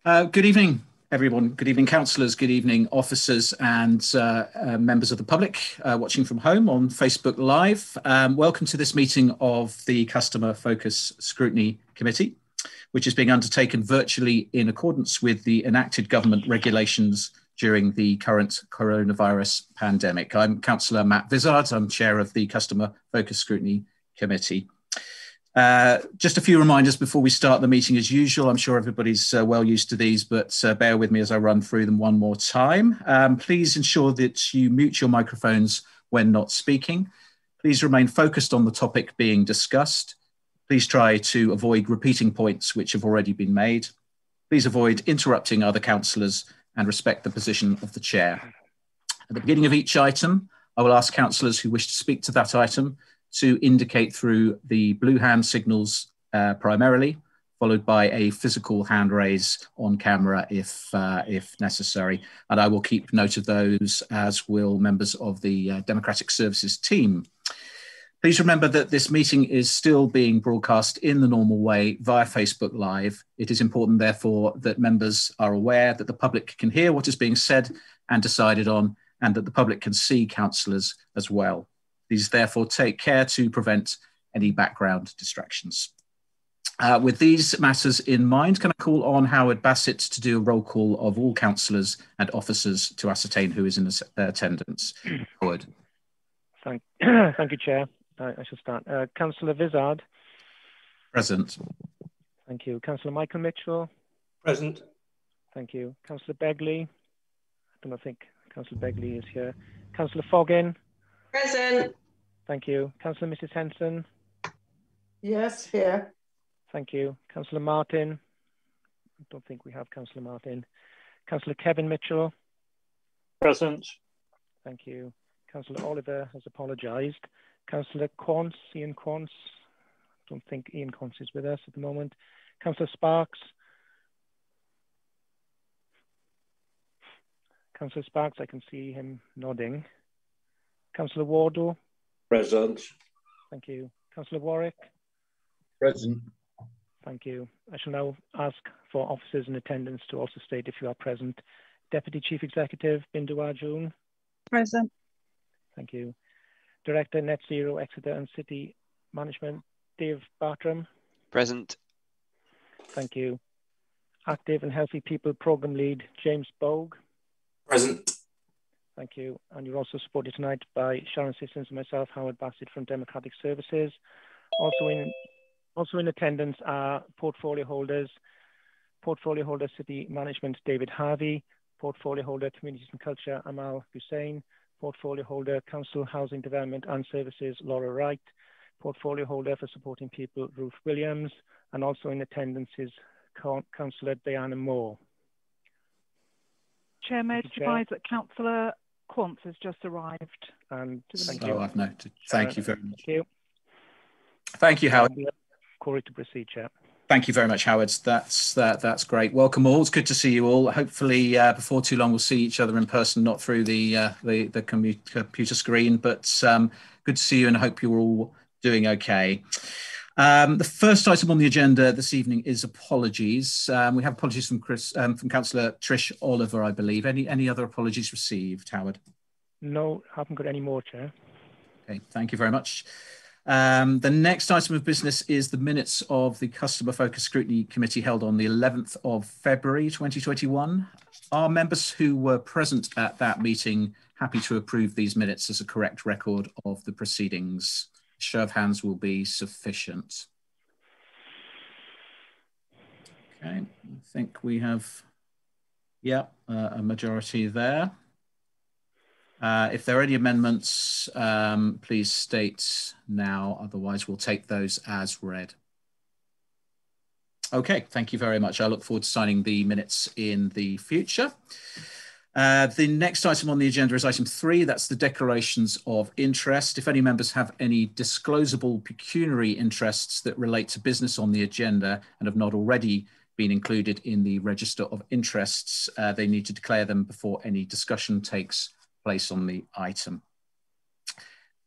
Good evening, everyone. Good evening, councillors. Good evening, officers and members of the public watching from home on Facebook Live. Welcome to this meeting of the Customer Focus Scrutiny Committee, which is being undertaken virtually in accordance with the enacted government regulations during the current coronavirus pandemic. I'm Councillor Matt Vizard. I'm chair of the Customer Focus Scrutiny Committee. Just a few reminders before we start the meeting as usual. I'm sure everybody's well used to these, but bear with me as I run through them one more time. Please ensure that you mute your microphones when not speaking. Please remain focused on the topic being discussed. Please try to avoid repeating points which have already been made. Please avoid interrupting other councillors and respect the position of the chair. At the beginning of each item, I will ask councillors who wish to speak to that item to indicate through the blue hand signals primarily, followed by a physical hand raise on camera if necessary. And I will keep note of those, as will members of the Democratic Services team. Please remember that this meeting is still being broadcast in the normal way via Facebook Live. It is important, therefore, that members are aware that the public can hear what is being said and decided on, and that the public can see councillors as well. Please therefore take care to prevent any background distractions. With these matters in mind, can I call on Howard Bassett to do a roll call of all councillors and officers to ascertain who is in attendance? Howard. Thank you, Chair. I shall start. Councillor Vizard. Present. Thank you. Councillor Michael Mitchell. Present. Thank you. Councillor Begley. I don't think Councillor Begley is here. Councillor Foggin. Present. Thank you. Councillor Mrs. Henson. Yes, here. Thank you. Councillor Martin. I don't think we have Councillor Martin. Councillor Kevin Mitchell. Present. Thank you. Councillor Oliver has apologised. Councillor Quance, Ian Quance. I don't think Ian Quance is with us at the moment. Councillor Sparks. Councillor Sparks, I can see him nodding. Councillor Wardle. Present. Thank you. Councillor Warwick. Present. Thank you. I shall now ask for officers in attendance to also state if you are present. Deputy Chief Executive Bindu Arjun. Present. Thank you. Director Net Zero Exeter and City Management Dave Bartram. Present. Thank you. Active and Healthy People Programme Lead James Bogue. Present. Thank you. And you're also supported tonight by Sharon Sissons and myself, Howard Bassett from Democratic Services. Also in attendance are portfolio holders, portfolio holder City Management David Harvey, portfolio holder Communities and Culture Amal Hussain, portfolio holder Council Housing Development and Services Laura Wright, portfolio holder for Supporting People Ruth Williams, and also in attendance is Councillor Diana Moore. Chair, may I advise that Councillor Quance has just arrived. And thank Oh, you. I've noted. Thank you very much. Thank you. Thank you, Howard. Corey to proceed, Chair. Thank you very much, Howard. That's great. Welcome all. It's good to see you all. Hopefully, before too long, we'll see each other in person, not through the computer screen. But good to see you, and I hope you're all doing okay. The first item on the agenda this evening is apologies. We have apologies from Councillor Trish Oliver, I believe. Any other apologies received, Howard? No, haven't got any more, Chair. Okay, thank you very much. The next item of business is the minutes of the Customer Focus Scrutiny Committee held on the 11th of February 2021. Are members who were present at that meeting happy to approve these minutes as a correct record of the proceedings? Show of hands will be sufficient. Okay, I think we have, a majority there. If there are any amendments, please state now, otherwise we'll take those as read. Okay, thank you very much. I look forward to signing the minutes in the future. The next item on the agenda is item 3. That's the declarations of interest. If any members have any disclosable pecuniary interests that relate to business on the agenda and have not already been included in the register of interests, they need to declare them before any discussion takes place on the item.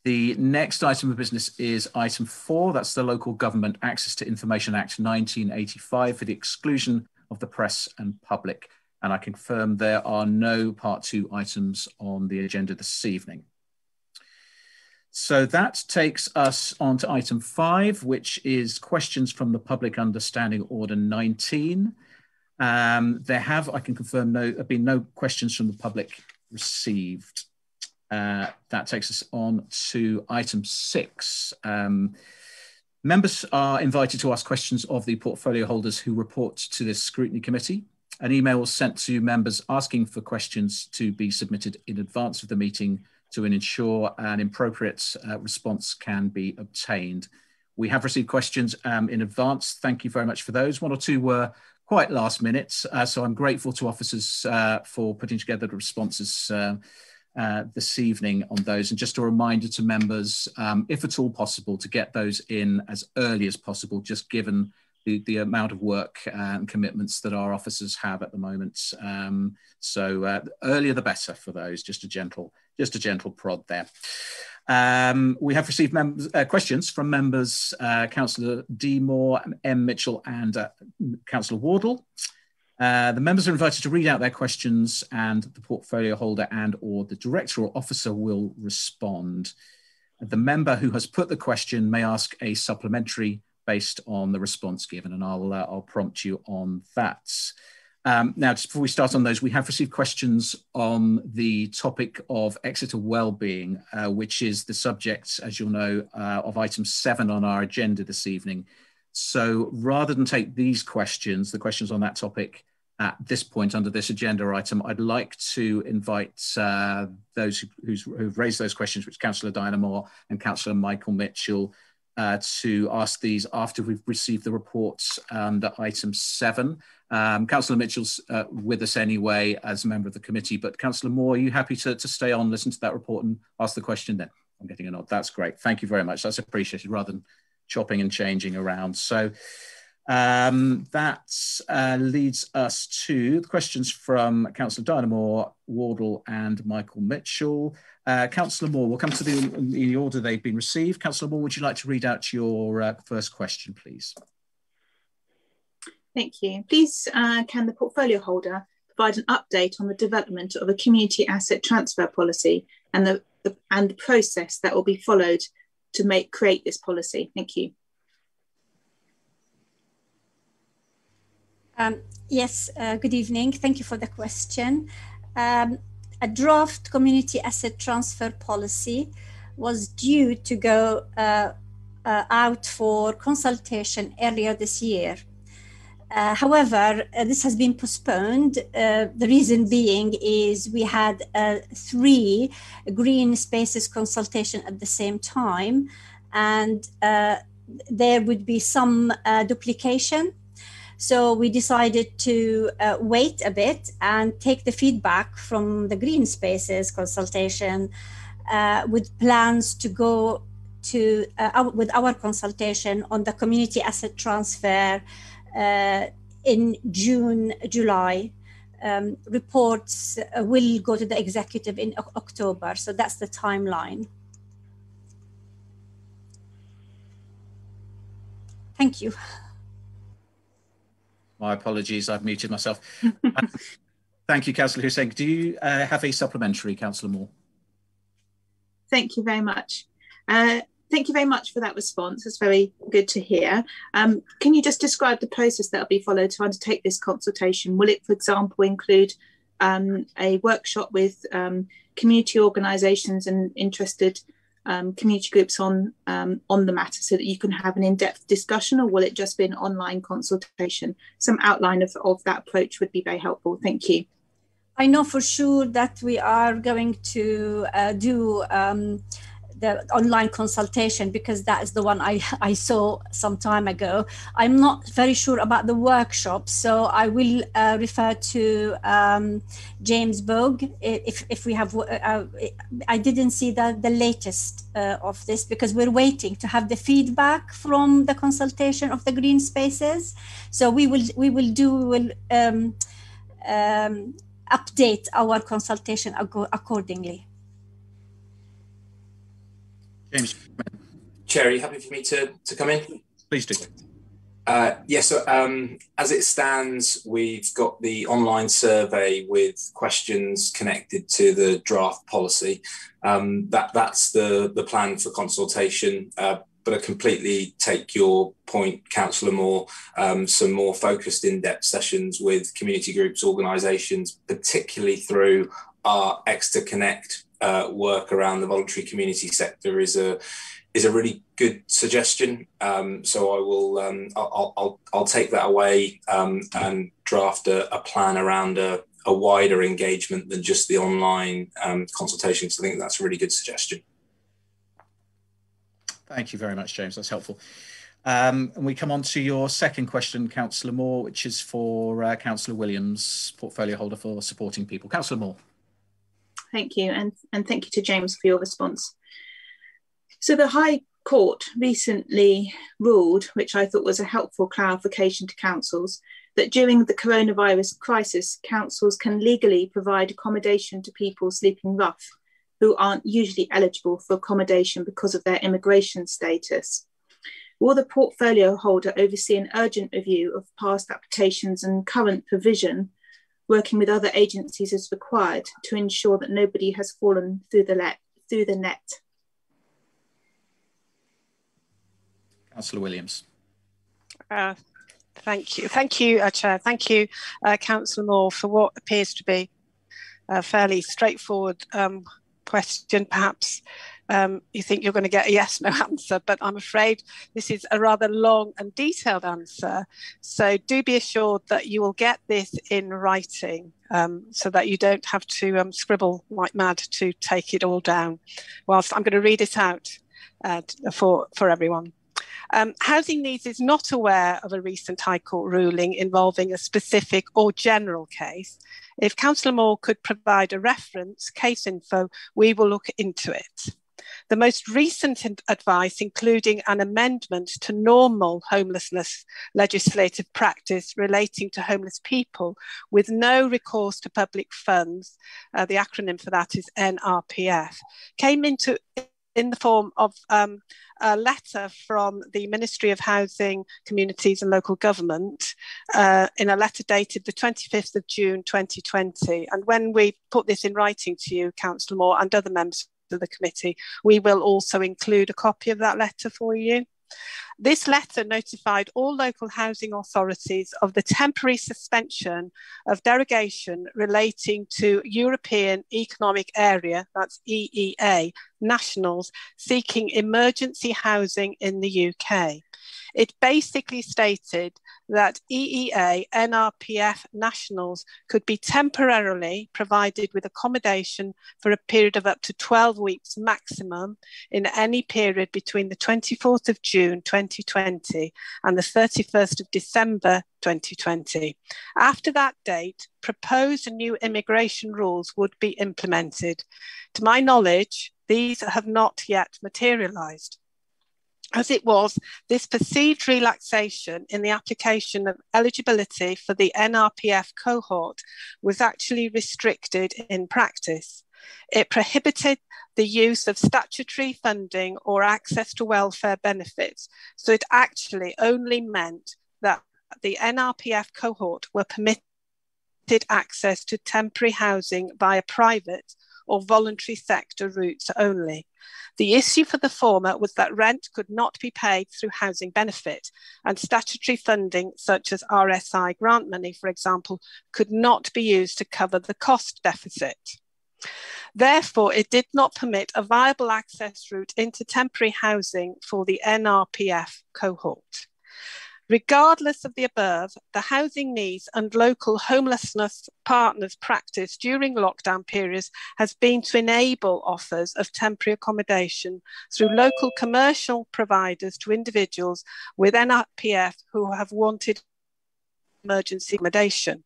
The next item of business is item 4. That's the Local Government Access to Information Act 1985 for the exclusion of the press and public. And I confirm there are no part 2 items on the agenda this evening. So that takes us on to item 5, which is questions from the public under Standing Order 19. I can confirm, have been no questions from the public received. That takes us on to item 6. Members are invited to ask questions of the portfolio holders who report to this scrutiny committee. An email was sent to members asking for questions to be submitted in advance of the meeting to ensure an appropriate response can be obtained. We have received questions in advance. Thank you very much for those. 1 or 2 were quite last minute, so I'm grateful to officers for putting together the responses this evening on those. And just a reminder to members, if at all possible, to get those in as early as possible, just given the amount of work and commitments that our officers have at the moment. So earlier the better for those, just a gentle prod there. We have received questions from members Councillor D. Moore, M. Mitchell and Councillor Wardle. The members are invited to read out their questions and the portfolio holder and or the director or officer will respond. The member who has put the question may ask a supplementary based on the response given, and I'll prompt you on that. Now, just before we start on those, we have received questions on the topic of Exeter Wellbeing, which is the subject, as you'll know, of item 7 on our agenda this evening. So rather than take these questions, the questions on that topic at this point under this agenda item, I'd like to invite those who've raised those questions, which Councillor Diana Moore and Councillor Michael Mitchell, to ask these after we've received the reports under item 7. Councillor Mitchell's with us anyway as a member of the committee, but Councillor Moore, are you happy to stay on, listen to that report and ask the question then? I'm getting a nod. That's great. Thank you very much. That's appreciated rather than chopping and changing around. So that leads us to the questions from Councillor Diana Moore, Wardle and Michael Mitchell. Councillor Moore, we'll come to the order they've been received. Councillor Moore, would you like to read out your first question, please? Thank you. Please, can the portfolio holder provide an update on the development of a community asset transfer policy and the process that will be followed to create this policy? Thank you. Yes, good evening. Thank you for the question. A draft community asset transfer policy was due to go out for consultation earlier this year. However, this has been postponed. The reason being is we had 3 green spaces consultation at the same time, and there would be some duplication. So we decided to wait a bit and take the feedback from the green spaces consultation with plans to go to with our consultation on the community asset transfer in June, July. Reports will go to the executive in October. So that's the timeline. Thank you. My apologies, I've muted myself. Thank you, Councillor Hussain. Do you have a supplementary, Councillor Moore? Thank you very much. Thank you very much for that response. It's very good to hear. Can you just describe the process that will be followed to undertake this consultation? Will it, for example, include a workshop with community organisations and interested community groups on the matter so that you can have an in-depth discussion, or will it just be an online consultation? Some outline of that approach would be very helpful. Thank you. I know for sure that we are going to do the online consultation, because that is the one I saw some time ago. I'm not very sure about the workshop, so I will refer to James Bogue if we have. I didn't see the latest of this, because we're waiting to have the feedback from the consultation of the green spaces. So we will update our consultation accordingly. James. Chair, are you happy for me to come in? Please do. As it stands, we've got the online survey with questions connected to the draft policy. That's the plan for consultation. But I completely take your point, Councillor Moore. Some more focused in-depth sessions with community groups, organisations, particularly through our Exeter Connect work around the voluntary community sector is a really good suggestion. So I will I'll take that away and draft a plan around a wider engagement than just the online consultation. So I think that's a really good suggestion. Thank you very much, James. That's helpful. And we come on to your second question, Councillor Moore, which is for Councillor Williams, portfolio holder for Supporting People. Councillor Moore. Thank you, and thank you to James for your response. So the High Court recently ruled, which I thought was a helpful clarification to councils, that during the coronavirus crisis, councils can legally provide accommodation to people sleeping rough who aren't usually eligible for accommodation because of their immigration status. Will the portfolio holder oversee an urgent review of past applications and current provision, working with other agencies as required to ensure that nobody has fallen through the net? Councillor Williams. Thank you, Chair. Thank you, Councillor Moore, for what appears to be a fairly straightforward question. Perhaps you think you're going to get a yes/no answer, but I'm afraid this is a rather long and detailed answer. So do be assured that you will get this in writing, so that you don't have to scribble like mad to take it all down. Whilst I'm going to read it out for everyone. Housing Needs is not aware of a recent High Court ruling involving a specific or general case. If Councillor Moore could provide a reference, case info, we will look into it. The most recent advice, including an amendment to normal homelessness legislative practice relating to homeless people with no recourse to public funds, the acronym for that is NRPF, came in the form of a letter from the Ministry of Housing, Communities and Local Government, in a letter dated the 25th of June 2020. And when we put this in writing to you, Councillor Moore, and other members of the committee, we will also include a copy of that letter for you. This letter notified all local housing authorities of the temporary suspension of derogation relating to European Economic Area, that's EEA, nationals seeking emergency housing in the UK. It basically stated that EEA NRPF nationals could be temporarily provided with accommodation for a period of up to 12 weeks maximum in any period between the 24th of June 2020 and the 31st of December 2020. After that date, proposed new immigration rules would be implemented. To my knowledge, these have not yet materialised. As it was, this perceived relaxation in the application of eligibility for the NRPF cohort was actually restricted in practice. It prohibited the use of statutory funding or access to welfare benefits, so it actually only meant that the NRPF cohort were permitted access to temporary housing via private or voluntary sector routes only. The issue for the former was that rent could not be paid through housing benefit, and statutory funding such as RSI grant money, for example, could not be used to cover the cost deficit. Therefore, it did not permit a viable access route into temporary housing for the NRPF cohort. Regardless of the above, the Housing Needs and local homelessness partners practice during lockdown periods has been to enable offers of temporary accommodation through local commercial providers to individuals with NRPF who have wanted emergency accommodation.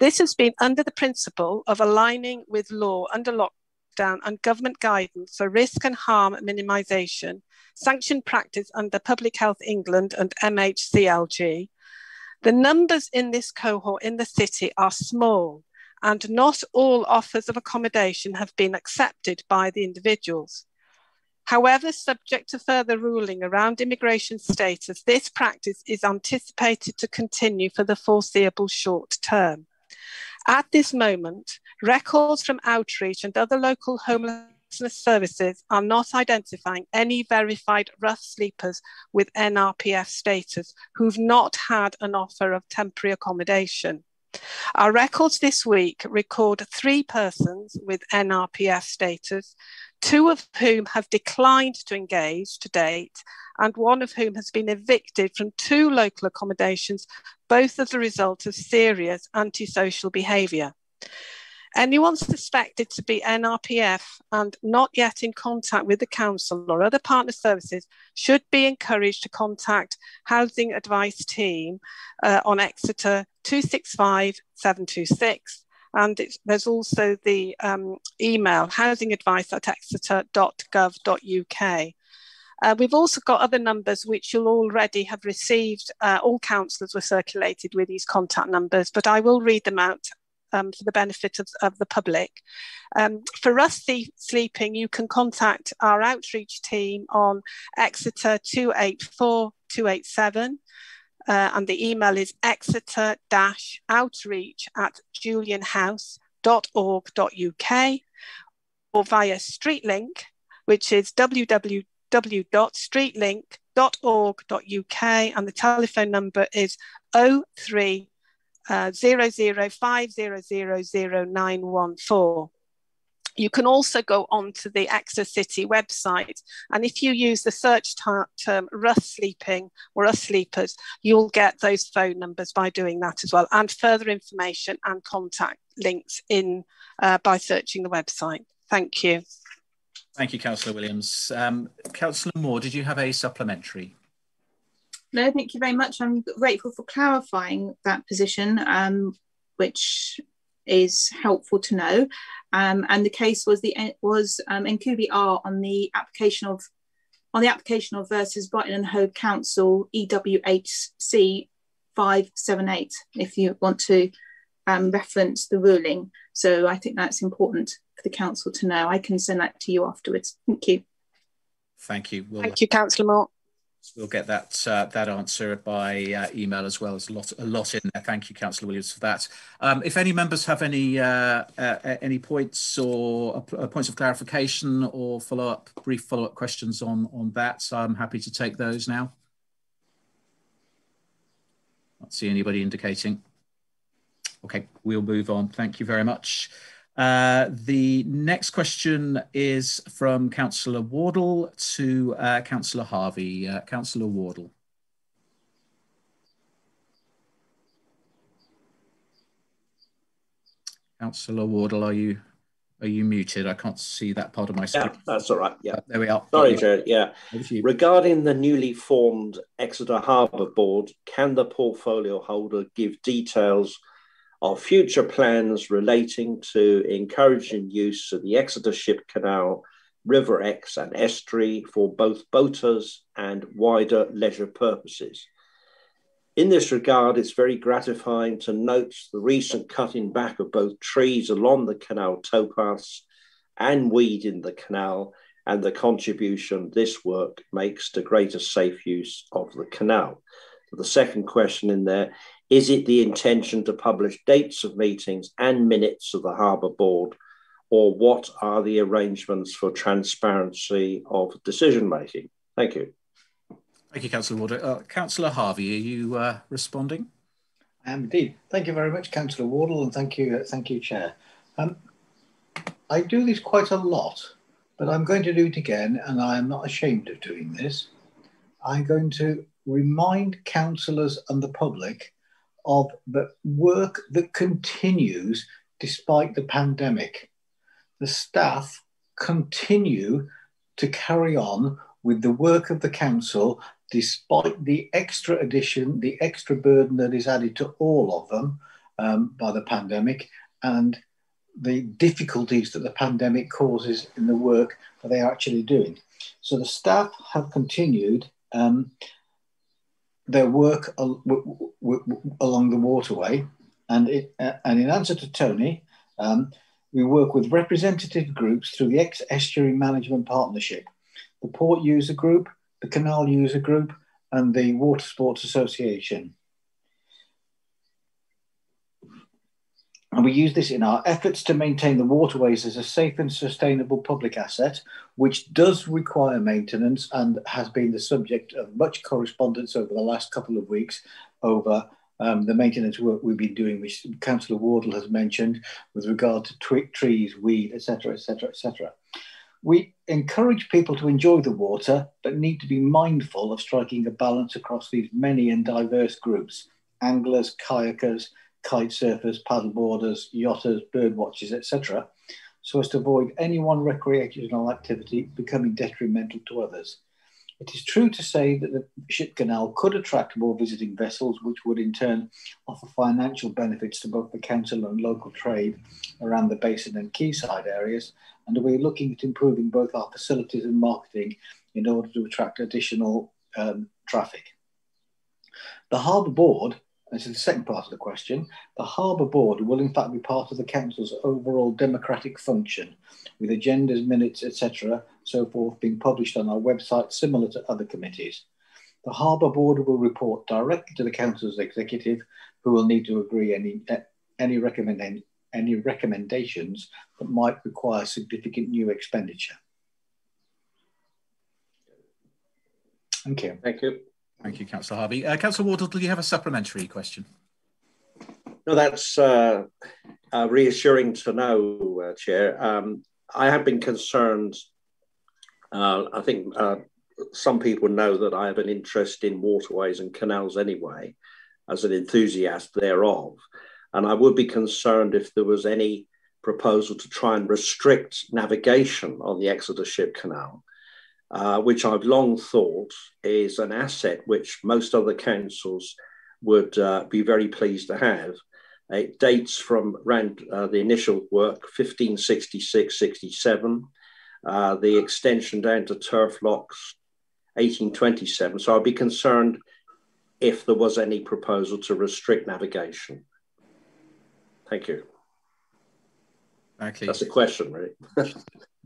This has been under the principle of aligning with law under lockdown and government guidance for risk and harm minimisation, sanctioned practice under Public Health England and MHCLG. The numbers in this cohort in the city are small, and not all offers of accommodation have been accepted by the individuals. However, subject to further ruling around immigration status, this practice is anticipated to continue for the foreseeable short term. At this moment, records from outreach and other local homelessness services are not identifying any verified rough sleepers with NRPF status who've not had an offer of temporary accommodation. Our records this week record 3 persons with NRPF status, 2 of whom have declined to engage to date, and 1 of whom has been evicted from 2 local accommodations, both as a result of serious antisocial behaviour. Anyone suspected to be NRPF and not yet in contact with the council or other partner services should be encouraged to contact Housing Advice Team on Exeter 265 726. And there's also the email housingadvice@exeter.gov.uk. We've also got other numbers which you'll already have received. All councillors were circulated with these contact numbers, but I will read them out for the benefit of the public. For rough sleeping, you can contact our outreach team on Exeter 284 287. And the email is exeter-outreach@julianhouse.org.uk, or via StreetLink, which is www.streetlink.org.uk, and the telephone number is 03 005000914. You can also go onto the Exeter City website, and if you use the search term rough sleeping or rough sleepers, you'll get those phone numbers by doing that as well, and further information and contact links in by searching the website. Thank you. Thank you, Councillor Williams. Councillor Moore, did you have a supplementary? No, thank you very much. I'm grateful for clarifying that position, which is helpful to know. And the case was NQBR on the application of versus Brighton and Hove Council EWHC 578. If you want to reference the ruling, so I think that's important for the council to know. I can send that to you afterwards. Thank you. Thank you. Thank you, Councillor Moore. We'll get that answer by email as well. There's a lot in there. Thank you, Councillor Williams, for that. If any members have any points or points of clarification or brief follow-up questions on that, I'm happy to take those now. I don't see anybody indicating. Okay, we'll move on. Thank you very much. The next question is from Councillor Wardle to Councillor Harvey. Councillor Wardle. Councillor Wardle, are you muted? I can't see that part of my screen. Yeah, that's all right. Yeah, there we are. Sorry, Chair. Yeah, regarding the newly formed Exeter Harbour Board, can the portfolio holder give details of future plans relating to encouraging use of the Exeter Ship Canal, River Ex and estuary for both boaters and wider leisure purposes? In this regard, it's very gratifying to note the recent cutting back of both trees along the canal towpaths and weed in the canal, and the contribution this work makes to greater safe use of the canal. So the second question in there, is it the intention to publish dates of meetings and minutes of the Harbour Board, or what are the arrangements for transparency of decision making? Thank you. Thank you, Councillor Wardle. Councillor Harvey, are you responding? I am indeed. Thank you very much, Councillor Wardle, and thank you, Chair. I do this quite a lot, but I'm going to do it again, and I am not ashamed of doing this. I'm going to remind councillors and the public of the work that continues despite the pandemic. The staff continue to carry on with the work of the council despite the extra addition, the extra burden that is added to all of them by the pandemic, and the difficulties that the pandemic causes in the work that they are actually doing. So the staff have continued their work along the waterway, and in answer to Tony, we work with representative groups through the Estuary Management Partnership. the Port User Group, the Canal User Group, and the Water Sports Association. And we use this in our efforts to maintain the waterways as a safe and sustainable public asset, which does require maintenance and has been the subject of much correspondence over the last couple of weeks over the maintenance work we've been doing, which Councillor Wardle has mentioned with regard to trees, weed, etc., etc., etc. We encourage people to enjoy the water, but need to be mindful of striking a balance across these many and diverse groups: anglers, kayakers, kite surfers, paddleboarders, yachters, bird watchers, etc., so as to avoid any one recreational activity becoming detrimental to others. It is true to say that the ship canal could attract more visiting vessels, which would in turn offer financial benefits to both the council and local trade around the basin and quayside areas, and we're looking at improving both our facilities and marketing in order to attract additional traffic. The Harbour Board, this is the second part of the question, the Harbour Board will in fact be part of the council's overall democratic function, with agendas, minutes, etc., so forth being published on our website similar to other committees. The Harbour Board will report directly to the council's executive, who will need to agree any recommendations that might require significant new expenditure. Thank you. Thank you. Thank you, Councillor Harvey. Councillor Wardle, do you have a supplementary question? No, that's reassuring to know, Chair. I have been concerned. I think some people know that I have an interest in waterways and canals anyway, as an enthusiast thereof. And I would be concerned if there was any proposal to try and restrict navigation on the Exeter Ship Canal, which I've long thought is an asset which most other councils would be very pleased to have. It dates from around the initial work, 1566-67, the extension down to turf locks, 1827. So I'd be concerned if there was any proposal to restrict navigation. Thank you. Okay. That's a question, really.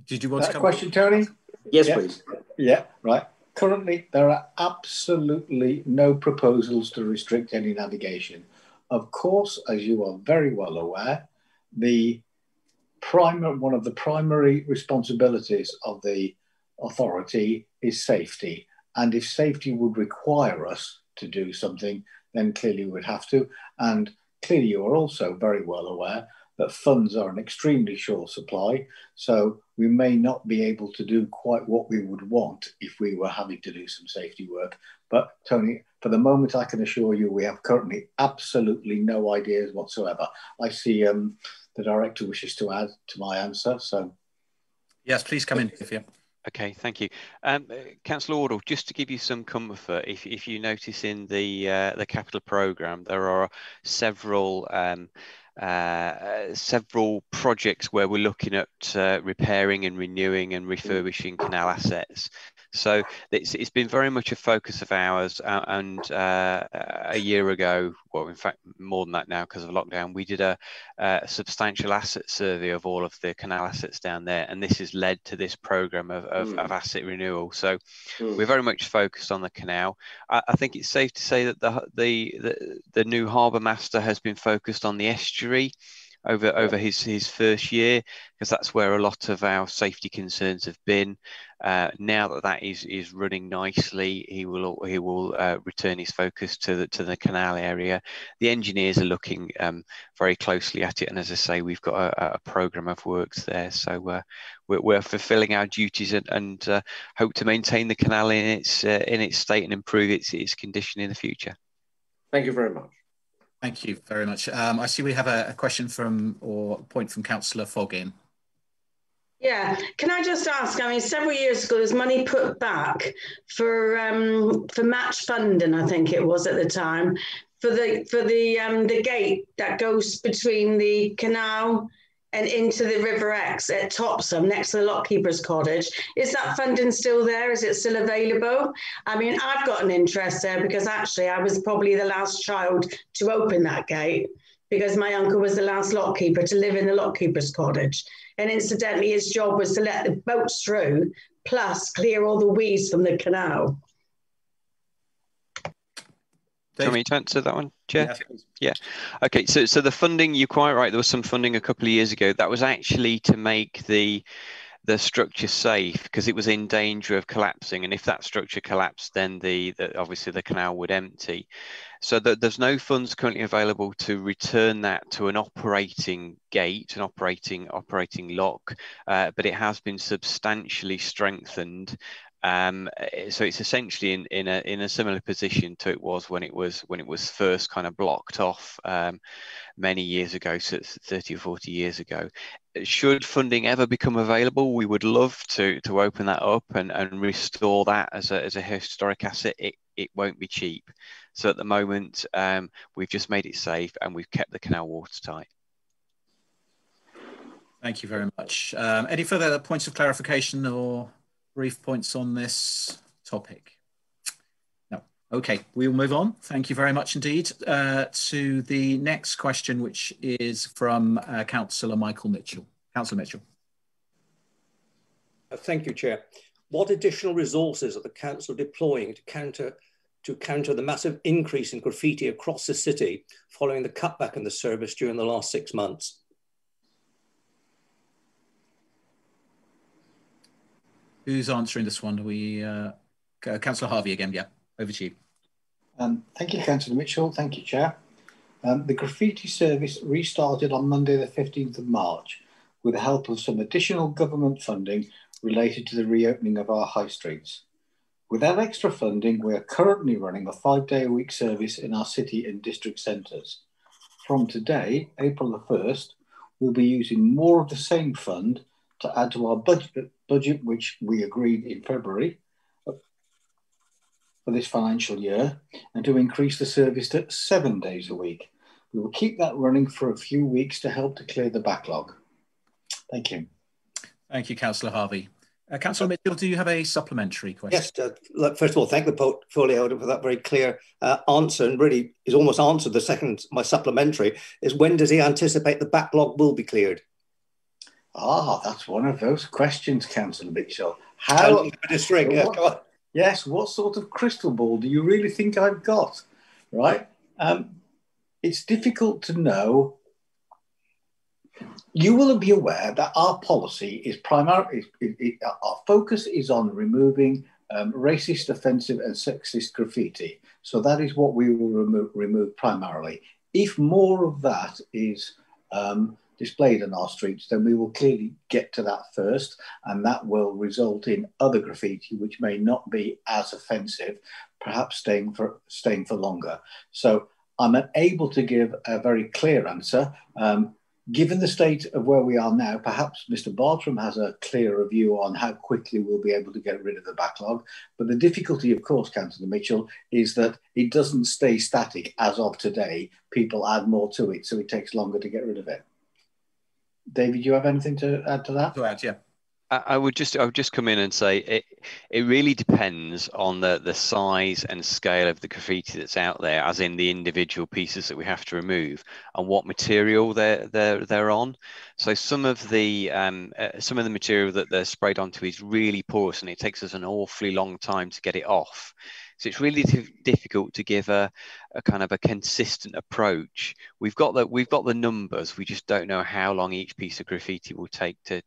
Did you want to come? Question, Tony? Yes, yeah. please. Yeah, right. Currently, there are absolutely no proposals to restrict any navigation. Of course, as you are very well aware, one of the primary responsibilities of the authority is safety. And if safety would require us to do something, then clearly we would have to. And clearly you are also very well aware that funds are an extremely short supply. So we may not be able to do quite what we would want if we were having to do some safety work. But Tony, for the moment, I can assure you we have currently absolutely no ideas whatsoever. I see the director wishes to add to my answer. So, yes, please come in, if you. Okay, thank you. Councillor Wardle, just to give you some comfort, if you notice in the capital programme, there are several projects where we're looking at repairing and renewing and refurbishing canal assets. So it's been very much a focus of ours, and a year ago, well, in fact, more than that now because of lockdown, we did a substantial asset survey of all of the canal assets down there, and this has led to this programme of asset renewal. So we're very much focused on the canal. I think it's safe to say that the new harbour master has been focused on the estuary over his first year, because that's where a lot of our safety concerns have been. Now that is running nicely, he will return his focus to the canal area. The engineers are looking very closely at it, and as I say, we've got a programme of works there. So we're fulfilling our duties and hope to maintain the canal in its state and improve its condition in the future. Thank you very much. Thank you very much. I see we have a question or a point from Councillor Foggin. Yeah, can I just ask, I mean, several years ago, there's money put back for match funding, I think it was at the time, for the gate that goes between the canal and into the River Exe at Topsham, next to the Lockkeeper's Cottage. Is that funding still there? Is it still available? I mean, I've got an interest there because actually I was probably the last child to open that gate because my uncle was the last lockkeeper to live in the lockkeeper's cottage. And incidentally, his job was to let the boats through, plus clear all the weeds from the canal. Do you want me to answer that one, Chair? Yes. Yeah. Okay. So the funding, you're quite right. There was some funding a couple of years ago that was actually to make the structure safe, because it was in danger of collapsing, and if that structure collapsed, then obviously the canal would empty. So there's no funds currently available to return that to an operating gate, an operating lock, but it has been substantially strengthened. So it's essentially in a similar position to it was when it was first kind of blocked off many years ago, so it's 30 or 40 years ago. Should funding ever become available, we would love to open that up and restore that as a historic asset. It won't be cheap. So at the moment, we've just made it safe and we've kept the canal watertight. Thank you very much. Any further points of clarification or brief points on this topic? No. Okay, we'll move on. Thank you very much indeed. To the next question, which is from Councillor Michael Mitchell. Councillor Mitchell. Thank you, Chair. What additional resources are the Council deploying to counter the massive increase in graffiti across the city following the cutback in the service during the last 6 months? Who's answering this one? Councillor Harvey again. Yeah, over to you. Thank you, Councillor Mitchell. Thank you, Chair. The graffiti service restarted on Monday the 15th of March with the help of some additional government funding related to the reopening of our high streets. With that extra funding, we are currently running a 5-day-a-week service in our city and district centres. From today, April the 1st, we'll be using more of the same fund to add to our budget, which we agreed in February for this financial year, and to increase the service to 7 days a week. We will keep that running for a few weeks to help to clear the backlog. Thank you. Thank you, Councillor Harvey. Councillor Mitchell, do you have a supplementary question? Yes, first of all, thank the portfolio holder for that very clear answer, and really he's almost answered the second, my supplementary, is when does he anticipate the backlog will be cleared? That's one of those questions, Councillor Mitchell. Yes, what sort of crystal ball do you really think I've got? Right? It's difficult to know. You will be aware that our policy is our focus is on removing racist, offensive and sexist graffiti. So that is what we will remove primarily. If more of that is displayed on our streets, then we will clearly get to that first, and that will result in other graffiti which may not be as offensive, perhaps staying for longer. So I'm unable to give a very clear answer. Given the state of where we are now, perhaps Mr. Bartram has a clearer view on how quickly we'll be able to get rid of the backlog. But the difficulty, of course, Councillor Mitchell, is that it doesn't stay static as of today. People add more to it, so it takes longer to get rid of it. David, do you have anything to add to that? To add, yeah. I would just come in and say it really depends on the size and scale of the graffiti that's out there, as in the individual pieces that we have to remove and what material they're on. So some of the material that they're sprayed onto is really porous, and it takes us an awfully long time to get it off. So it's really difficult to give a kind of a consistent approach. We've got the numbers. We just don't know how long each piece of graffiti will take to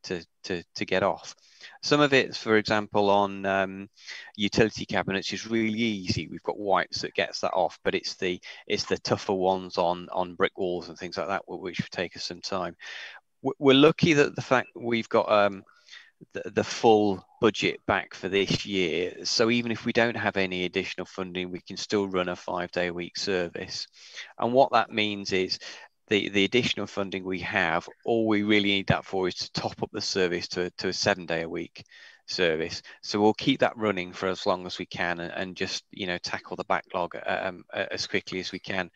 get off. Some of it, for example, on utility cabinets is really easy. We've got wipes that gets that off, but it's the tougher ones on brick walls and things like that which will take us some time. We're lucky that the fact that we've got the full budget back for this year, so even if we don't have any additional funding, we can still run a 5-day-a-week service. And what that means is the additional funding we have, all we really need that for is to top up the service to a 7-day-a-week service. So we'll keep that running for as long as we can and just tackle the backlog as quickly as we can.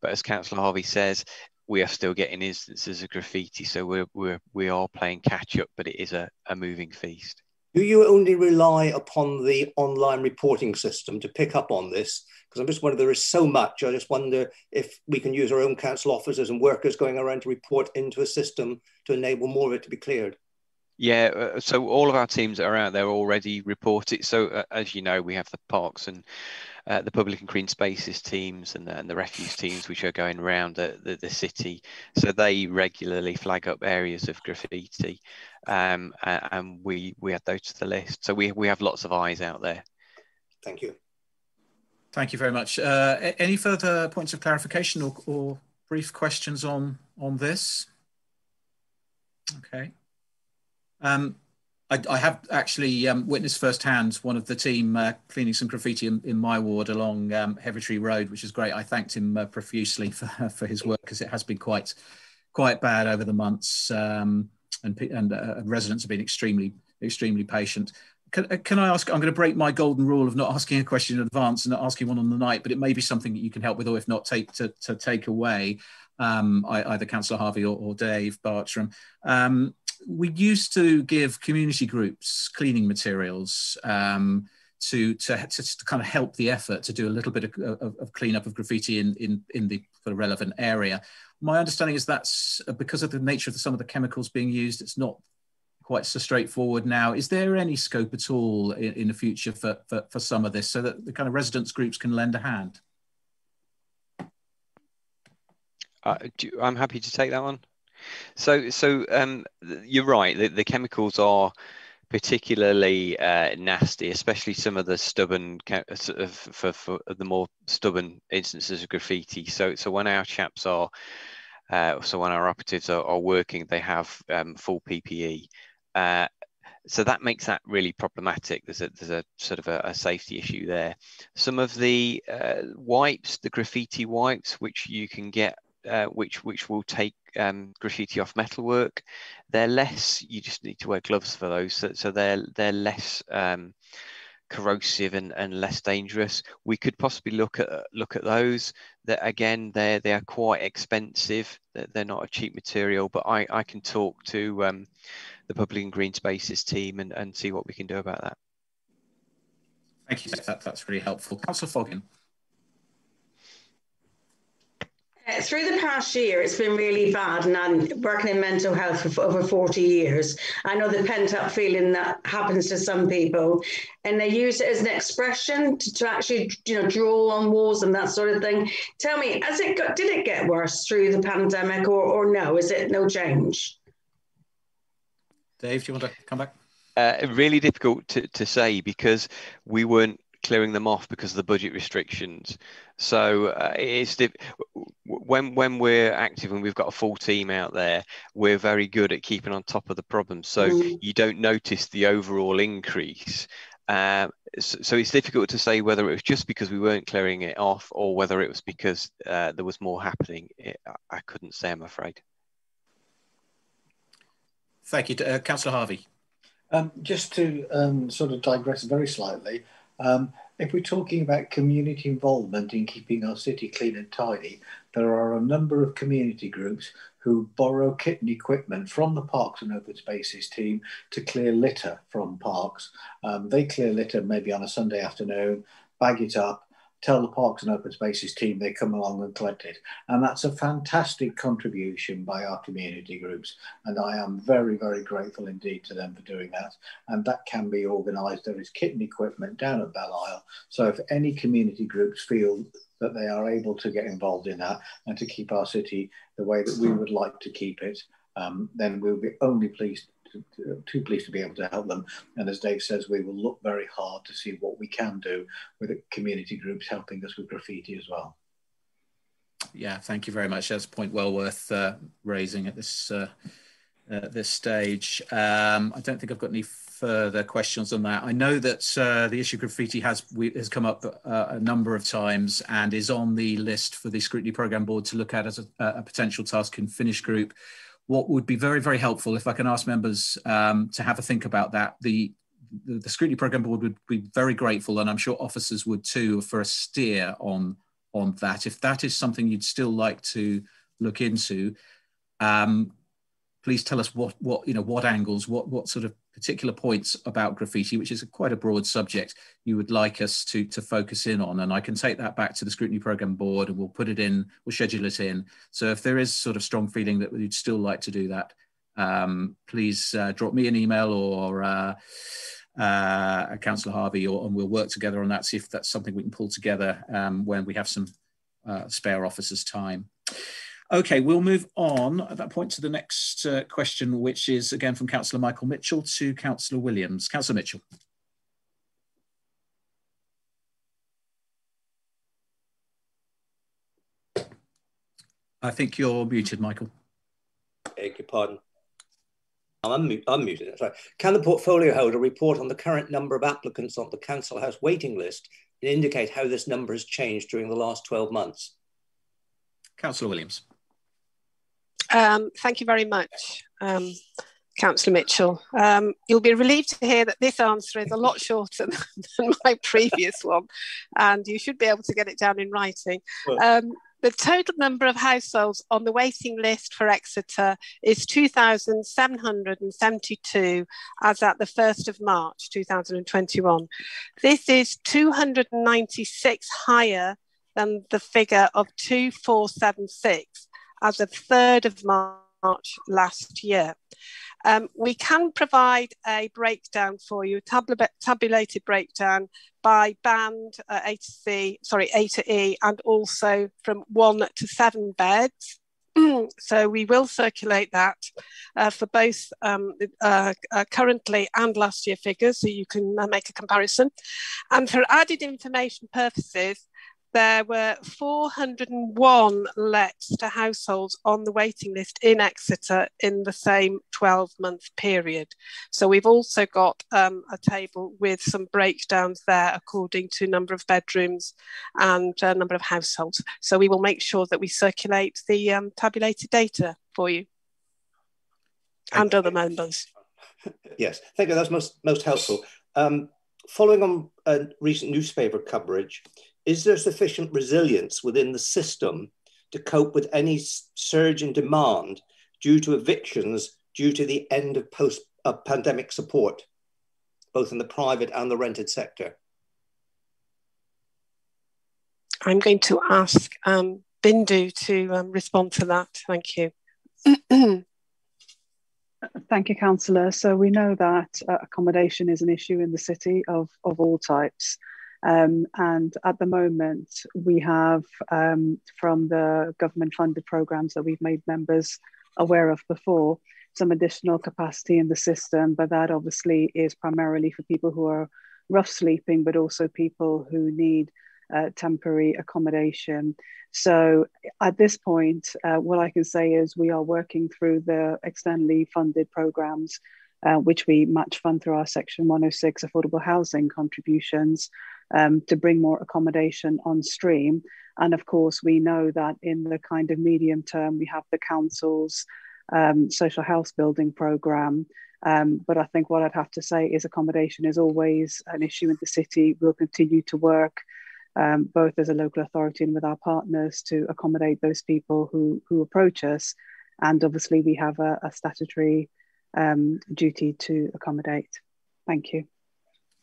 But as Councillor Harvey says, we are still getting instances of graffiti, so we are playing catch up, but it is a moving feast. Do you only rely upon the online reporting system to pick up on this? Because I'm just wondering, there is so much. I just wonder if we can use our own council officers and workers going around to report into a system to enable more of it to be cleared. Yeah, so all of our teams that are out there already report it. So as you know, we have the parks and the public and green spaces teams and the refuse teams, which are going around the city. So they regularly flag up areas of graffiti, and we add those to the list. So we have lots of eyes out there. Thank you. Thank you very much. Any further points of clarification or brief questions on this? Okay. I have actually witnessed firsthand one of the team cleaning some graffiti in my ward along Heavitree Road, which is great. I thanked him profusely for his work, because it has been quite bad over the months, and residents have been extremely patient. Can I ask? I'm going to break my golden rule of not asking a question in advance and not asking one on the night, but it may be something that you can help with, or if not, take away. Either Councillor Harvey or Dave Bartram. We used to give community groups cleaning materials to kind of help the effort to do a little bit of cleanup of graffiti in the sort of relevant area. My understanding is that's because of the nature of some of the chemicals being used, it's not quite so straightforward now. Is there any scope at all in the future for some of this, so that the kind of residents groups can lend a hand? I'm happy to take that one. So you're right. The chemicals are particularly nasty, especially some of the stubborn for the more stubborn instances of graffiti. So when our chaps are, when our operatives are working, they have full PPE. So that makes that really problematic. There's a sort of a safety issue there. Some of the wipes, the graffiti wipes, which you can get, which will take graffiti off metalwork, they're less. You just need to wear gloves for those. So they're less corrosive and less dangerous. We could possibly look at those. That again, they are quite expensive. They're not a cheap material, but I can talk to the Public and Green Spaces team and see what we can do about that. Thank you. That's really helpful. Councillor Foggin. Through the past year, it's been really bad, and I'm working in mental health for over 40 years. I know the pent-up feeling that happens to some people, and they use it as an expression to actually, draw on walls and that sort of thing. Tell me, did it get worse through the pandemic, or no? Is it no change? Dave, do you want to come back? Really difficult to say, because we weren't clearing them off because of the budget restrictions. So when we're active and we've got a full team out there, we're very good at keeping on top of the problem. So you don't notice the overall increase. So it's difficult to say whether it was just because we weren't clearing it off, or whether it was because there was more happening. I couldn't say, I'm afraid. Thank you. Councillor Harvey. Just to sort of digress very slightly, if we're talking about community involvement in keeping our city clean and tidy, there are a number of community groups who borrow kit and equipment from the Parks and Open Spaces team to clear litter from parks. They clear litter maybe on a Sunday afternoon, bag it up, tell the Parks and Open Spaces team they come along and collect it. And that's a fantastic contribution by our community groups. And I am very, very grateful indeed to them for doing that. And that can be organised. There is kit and equipment down at Belle Isle. So if any community groups feel that they are able to get involved in that and to keep our city the way that we would like to keep it, then we'll be only too pleased to be able to help them. And as Dave says, we will look very hard to see what we can do with the community groups helping us with graffiti as well. Yeah, thank you very much. That's a point well worth raising at this stage. I don't think I've got any further questions on that. I know that the issue of graffiti has come up a number of times and is on the list for the Scrutiny Programme Board to look at as a potential task and finish group. What would be very, very helpful, if I can ask members to have a think about that, the Scrutiny Programme Board would be very grateful, and I'm sure officers would too, for a steer on that. If that is something you'd still like to look into, please tell us what angles, what sort of particular points about graffiti, which is quite a broad subject, you would like us to focus in on. And I can take that back to the Scrutiny Programme Board, and we'll put it in, we'll schedule it in. So if there is sort of strong feeling that you'd still like to do that, please drop me an email or Councillor Harvey, and we'll work together on that, see if that's something we can pull together when we have some spare officers' time. Okay, we'll move on at that point to the next question, which is again from Councillor Michael Mitchell to Councillor Williams. Councillor Mitchell. I think you're muted, Michael. Beg your pardon. I'm muted. Sorry. Can the portfolio holder report on the current number of applicants on the Council House waiting list and indicate how this number has changed during the last 12 months? Councillor Williams. Thank you very much, Councillor Mitchell. You'll be relieved to hear that this answer is a lot shorter than my previous one, and you should be able to get it down in writing. The total number of households on the waiting list for Exeter is 2,772 as at the 1st of March 2021. This is 296 higher than the figure of 2,476 as of 3rd of March last year. We can provide a breakdown for you, tabulated breakdown by band A to E, and also from 1 to 7 beds. So we will circulate that for both currently and last year figures, so you can make a comparison. And for added information purposes, there were 401 lets to households on the waiting list in Exeter in the same 12-month period. So we've also got a table with some breakdowns there according to number of bedrooms and number of households. So we will make sure that we circulate the tabulated data for you and other members. Yes, thank you. That's most helpful. Following on recent newspaper coverage, is there sufficient resilience within the system to cope with any surge in demand due to evictions due to the end of post-pandemic support, both in the private and the rented sector? I'm going to ask Bindu to respond to that. Thank you. Thank you, Councillor. So we know that accommodation is an issue in the city of all types. And at the moment, we have, from the government-funded programmes that we've made members aware of before, some additional capacity in the system, but that obviously is primarily for people who are rough sleeping, but also people who need temporary accommodation. So at this point, what I can say is we are working through the externally funded programmes, which we match fund through our Section 106 affordable housing contributions, to bring more accommodation on stream. And of course, we know that in the kind of medium term, we have the council's social house building programme. But I think what I'd have to say is accommodation is always an issue in the city. We'll continue to work both as a local authority and with our partners to accommodate those people who approach us. And obviously we have a statutory duty to accommodate. Thank you.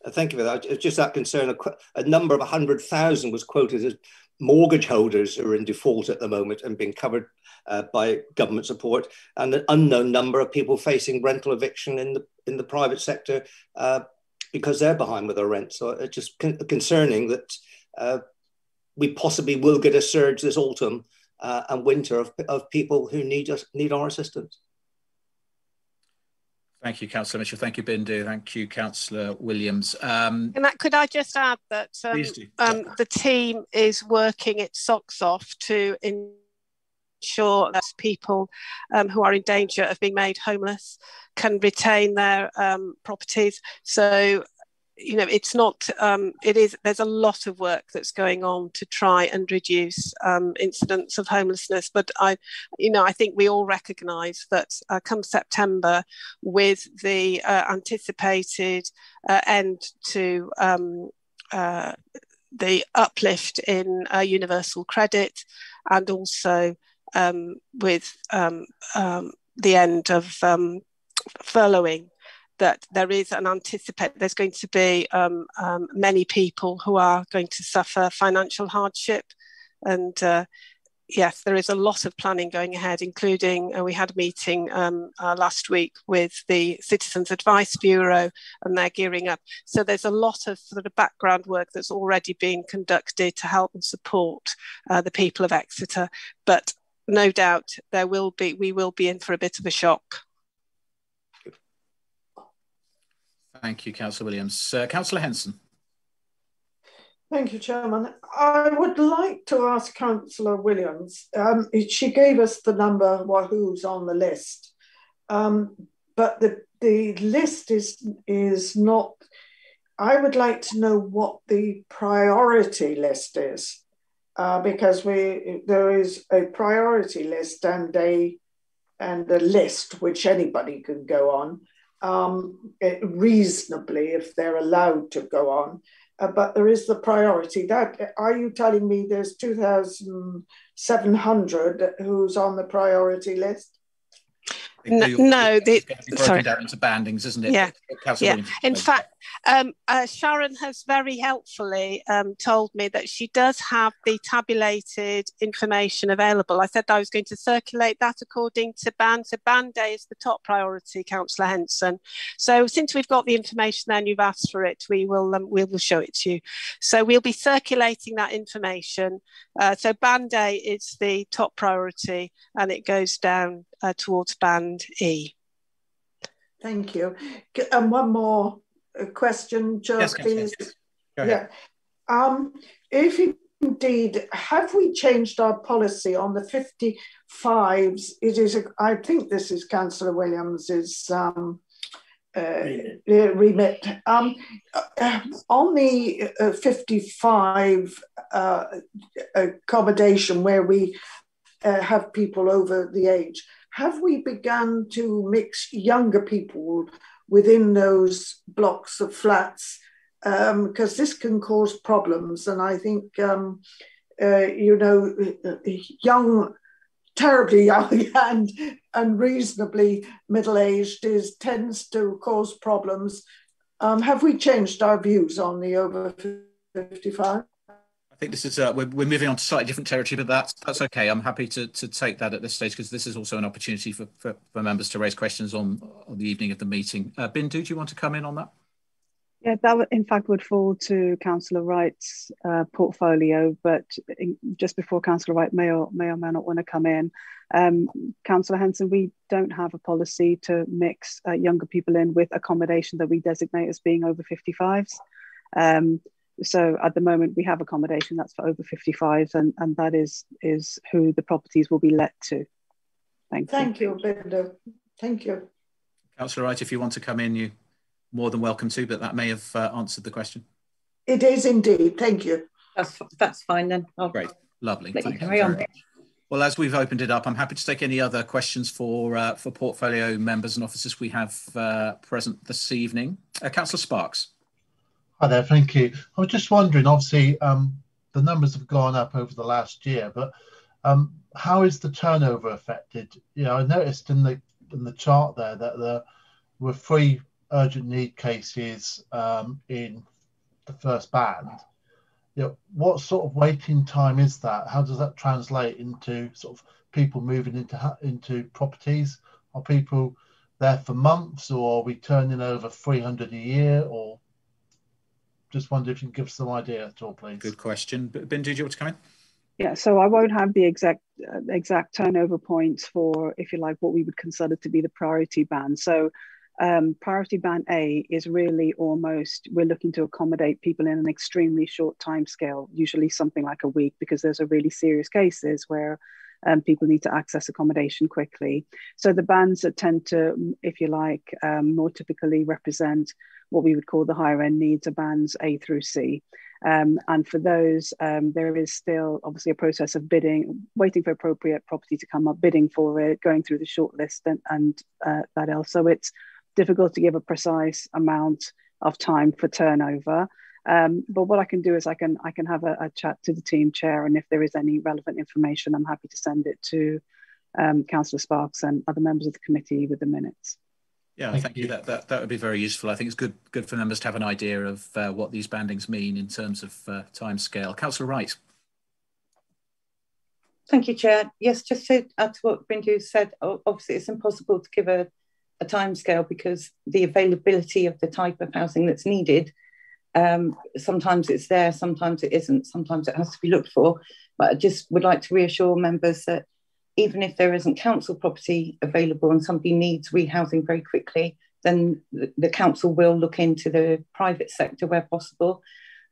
Thank you for that. It's just that concern. A number of 100,000 was quoted as mortgage holders who are in default at the moment and being covered by government support, and an unknown number of people facing rental eviction in the private sector because they're behind with their rent. So it's just concerning that we possibly will get a surge this autumn and winter of people who need our assistance. Thank you, Councillor Mitchell. Thank you, Bindu. Thank you, Councillor Williams. Could I just add that the team is working its socks off to ensure that people who are in danger of being made homeless can retain their properties. So, you know, it's not, there's a lot of work that's going on to try and reduce incidents of homelessness. But I think we all recognise that come September, with the anticipated end to the uplift in universal credit, and also with the end of furloughing, that there's going to be many people who are going to suffer financial hardship. And yes, there is a lot of planning going ahead, including we had a meeting last week with the Citizens Advice Bureau, and they're gearing up. So there's a lot of sort of background work that's already been conducted to help and support the people of Exeter. But no doubt we will be in for a bit of a shock. Thank you, Councillor Williams. Councillor Henson. Thank you, Chairman. I would like to ask Councillor Williams, she gave us the number who's on the list, but the list is not, I would like to know what the priority list is, because there is a priority list and a list which anybody can go on, reasonably if they're allowed to go on. But there is the priority. Are you telling me there's 2,700 who's on the priority list? No, it's going to be broken down into bandings, isn't it? Yeah. Yeah. In fact, Sharon has very helpfully told me that she does have the tabulated information available. I said I was going to circulate that according to band. So band A is the top priority, Councillor Henson. So since we've got the information there and you've asked for it, we will show it to you. So we'll be circulating that information. So band A is the top priority, and it goes down towards band E. Thank you. And one more question, Joe, yes, please. Yeah. If indeed, have we changed our policy on the 55s? It is, I think this is Councillor Williams's remit. On the 55 accommodation where we have people over the age, have we begun to mix younger people within those blocks of flats? Because this can cause problems. And I think, young, terribly young and reasonably middle-aged tends to cause problems. Have we changed our views on the over 55? I think this is we're moving on to slightly different territory, but that's okay. I'm happy to take that at this stage, because this is also an opportunity for members to raise questions on the evening of the meeting. Bindu, do you want to come in on that? Yeah, that in fact would fall to Councillor Wright's portfolio, but just before Councillor Wright may or may not want to come in, Councillor Henson, we don't have a policy to mix younger people in with accommodation that we designate as being over 55s. So at the moment we have accommodation that's for over 55s, and that is who the properties will be let to. Thank you, Bindu. Thank you. Councillor Wright, if you want to come in, you're more than welcome to, but that may have answered the question. It is indeed. Thank you. That's fine then. Great. Lovely. Thank you very much. Well, as we've opened it up, I'm happy to take any other questions for portfolio members and officers we have present this evening. Councillor Sparks. Hi there, thank you. I was just wondering, obviously, the numbers have gone up over the last year, but how is the turnover affected? You know, I noticed in the chart there that there were 3 urgent need cases in the first band. You know, what sort of waiting time is that? How does that translate into sort of people moving into properties? Are people there for months, or are we turning over 300 a year? Or just wonder if you can give us some idea at all, please. Good question. Bindu, do you want to come in? Yeah, so I won't have the exact turnover points for, if you like, what we would consider to be the priority band. So priority band A is really almost, we're looking to accommodate people in an extremely short time scale, usually something like a week, because there's a really serious cases where people need to access accommodation quickly. So the bands that tend to, if you like, more typically represent what we would call the higher end needs are bands A through C. And for those, there is still obviously a process of bidding, waiting for appropriate property to come up, bidding for it, going through the shortlist and that else. So it's difficult to give a precise amount of time for turnover. But what I can do is I can have a chat to the team chair, and if there is any relevant information, I'm happy to send it to Councillor Sparks and other members of the committee with the minutes. Yeah, thank you. That would be very useful. I think it's good for members to have an idea of what these bandings mean in terms of timescale. Councillor Wright. Thank you, Chair. Yes, just to add to what Bindu said, obviously it's impossible to give a timescale because the availability of the type of housing that's needed, sometimes it's there, sometimes it isn't, sometimes it has to be looked for. But I just would like to reassure members that even if there isn't council property available and somebody needs rehousing very quickly, then the council will look into the private sector where possible.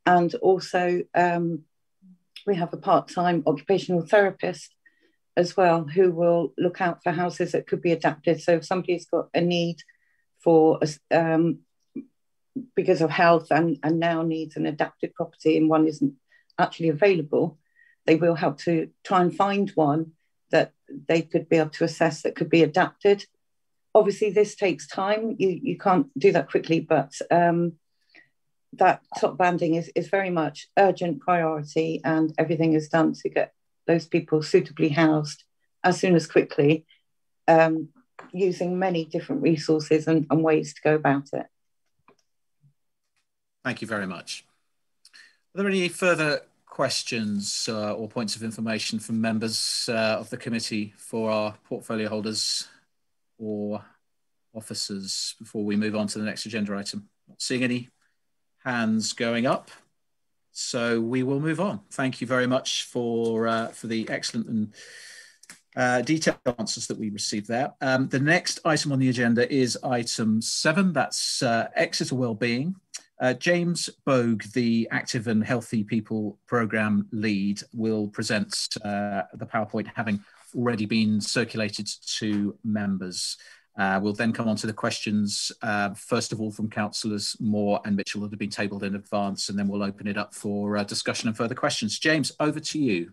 And also we have a part-time occupational therapist as well who will look out for houses that could be adapted. So if somebody's got a need for, because of health and now needs an adapted property and one isn't actually available, they will help to try and find one that they could be able to assess that could be adapted. Obviously, this takes time. You can't do that quickly, but that top banding is very much urgent priority, and everything is done to get those people suitably housed as soon as quickly, using many different resources and ways to go about it. Thank you very much. Are there any further questions or points of information from members of the committee for our portfolio holders or officers before we move on to the next agenda item? Not seeing any hands going up, so we will move on. Thank you very much for the excellent and detailed answers that we received there. The next item on the agenda is item 7. That's Exeter Wellbeing. James Bogue, the Active and Healthy People Programme lead, will present the PowerPoint, having already been circulated to members. We'll then come on to the questions, first of all from Councillors Moore and Mitchell that have been tabled in advance, and then we'll open it up for discussion and further questions. James, over to you.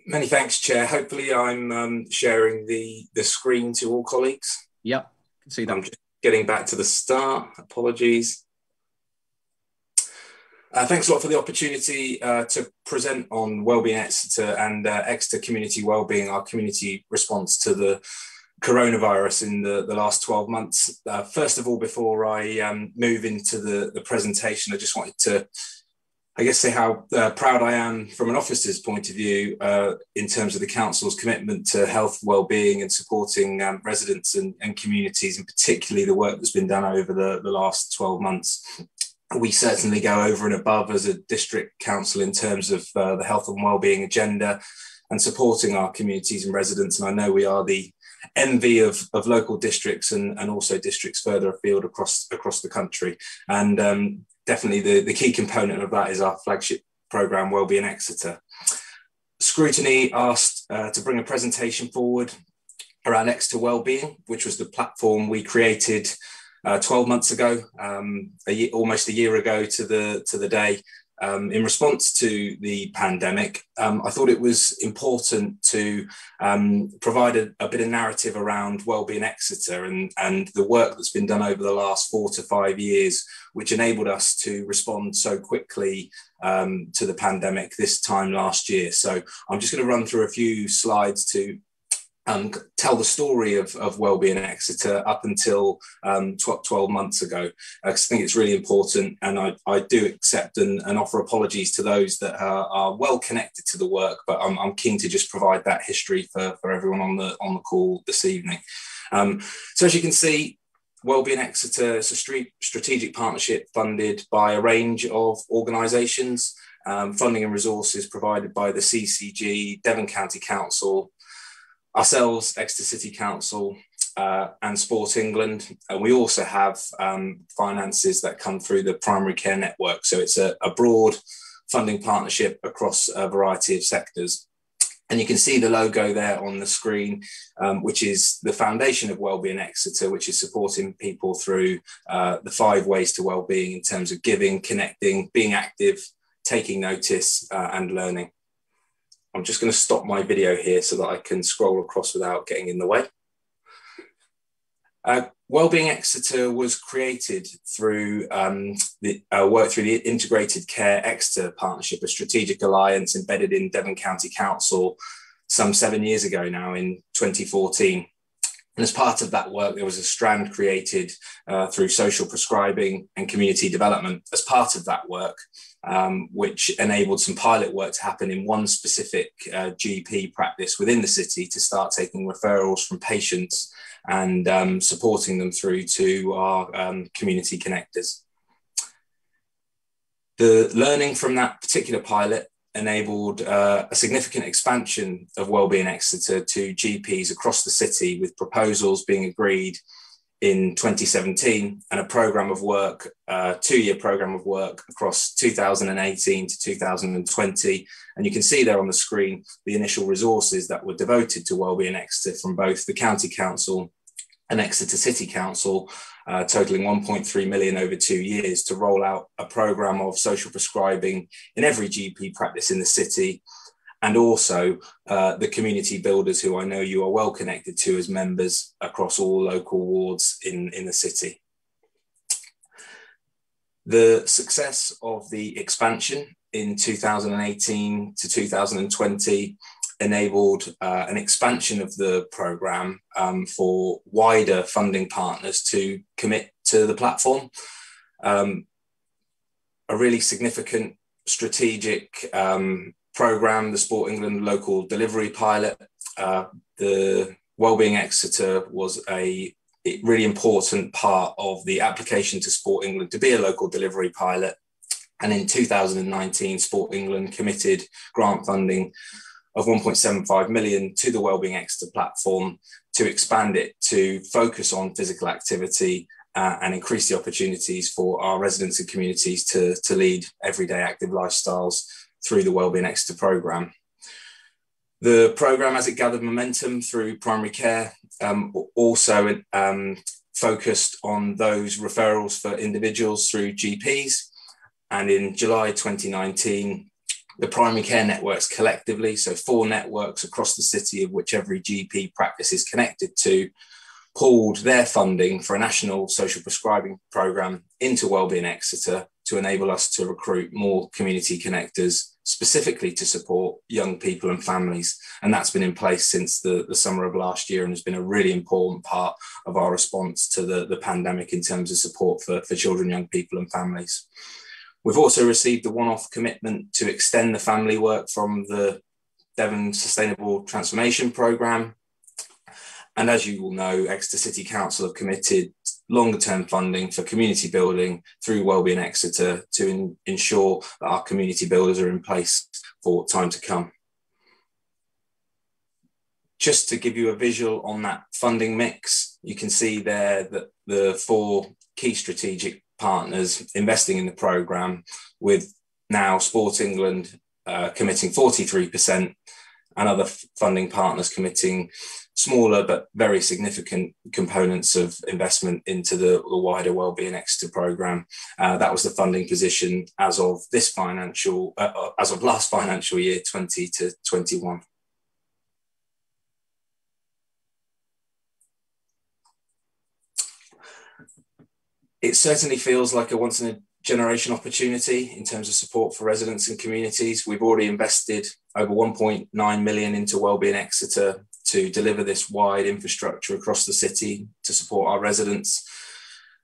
Many thanks, Chair. Hopefully I'm sharing the screen to all colleagues. Yep, can see that. I'm just getting back to the start, apologies. Thanks a lot for the opportunity to present on Wellbeing Exeter and Exeter Community Wellbeing, our community response to the coronavirus in the last 12 months. First of all, before I move into the presentation, I just wanted to, I guess, say how proud I am from an officer's point of view in terms of the council's commitment to health, wellbeing and supporting residents and communities, and particularly the work that's been done over the last 12 months. We certainly go over and above as a district council in terms of the health and wellbeing agenda and supporting our communities and residents. And I know we are the envy of local districts and also districts further afield across the country. And definitely the key component of that is our flagship programme, Wellbeing Exeter. Scrutiny asked to bring a presentation forward around Exeter Wellbeing, which was the platform we created 12 months ago, almost a year ago to the day, in response to the pandemic. I thought it was important to provide a bit of narrative around Wellbeing Exeter and the work that's been done over the last 4 to 5 years, which enabled us to respond so quickly to the pandemic this time last year. So I'm just going to run through a few slides to tell the story of Wellbeing Exeter up until 12 months ago. I think it's really important, and I do accept and offer apologies to those that are well connected to the work, but I'm keen to just provide that history for everyone on the call this evening. So as you can see, Wellbeing Exeter is a strategic partnership funded by a range of organisations, funding and resources provided by the CCG, Devon County Council, ourselves, Exeter City Council, and Sport England. And we also have finances that come through the primary care network. So it's a broad funding partnership across a variety of sectors. And you can see the logo there on the screen, which is the foundation of Wellbeing Exeter, which is supporting people through the 5 ways to wellbeing in terms of giving, connecting, being active, taking notice, and learning. I'm just going to stop my video here so that I can scroll across without getting in the way. Wellbeing Exeter was created through work through the Integrated Care Exeter Partnership, a strategic alliance embedded in Devon County Council, some 7 years ago now in 2014. And as part of that work, there was a strand created through social prescribing and community development as part of that work, which enabled some pilot work to happen in one specific GP practice within the city to start taking referrals from patients and supporting them through to our community connectors. The learning from that particular pilot enabled a significant expansion of Wellbeing Exeter to GPs across the city, with proposals being agreed in 2017 and a programme of work, 2-year programme of work across 2018 to 2020. And you can see there on the screen the initial resources that were devoted to Wellbeing Exeter from both the County Council and Exeter City Council, totalling 1.3 million over 2 years to roll out a programme of social prescribing in every GP practice in the city, and also the community builders who I know you are well connected to as members across all local wards in the city. The success of the expansion in 2018 to 2020 enabled an expansion of the programme for wider funding partners to commit to the platform. A really significant strategic programme, the Sport England local delivery pilot. The Wellbeing Exeter was a really important part of the application to Sport England to be a local delivery pilot. And in 2019, Sport England committed grant funding of 1.75 million to the Wellbeing Exeter platform to expand it to focus on physical activity and increase the opportunities for our residents and communities to lead everyday active lifestyles through the Wellbeing Exeter programme. The programme, as it gathered momentum through primary care, also focused on those referrals for individuals through GPs. And in July 2019, the primary care networks collectively, so 4 networks across the city of which every GP practice is connected to, pooled their funding for a national social prescribing programme into Wellbeing Exeter to enable us to recruit more community connectors, specifically to support young people and families. And that's been in place since the summer of last year and has been a really important part of our response to the pandemic in terms of support for children, young people and families. We've also received a one-off commitment to extend the family work from the Devon Sustainable Transformation Programme. And as you will know, Exeter City Council have committed longer-term funding for community building through Wellbeing Exeter to ensure that our community builders are in place for time to come. Just to give you a visual on that funding mix, you can see there that the 4 key strategic partners investing in the programme, with now Sport England committing 43% and other funding partners committing smaller but very significant components of investment into the wider Wellbeing Exeter programme. That was the funding position as of last financial year, 20 to 21. It certainly feels like a once in a generation opportunity in terms of support for residents and communities. We've already invested over 1.9 million into Wellbeing Exeter to deliver this wide infrastructure across the city to support our residents.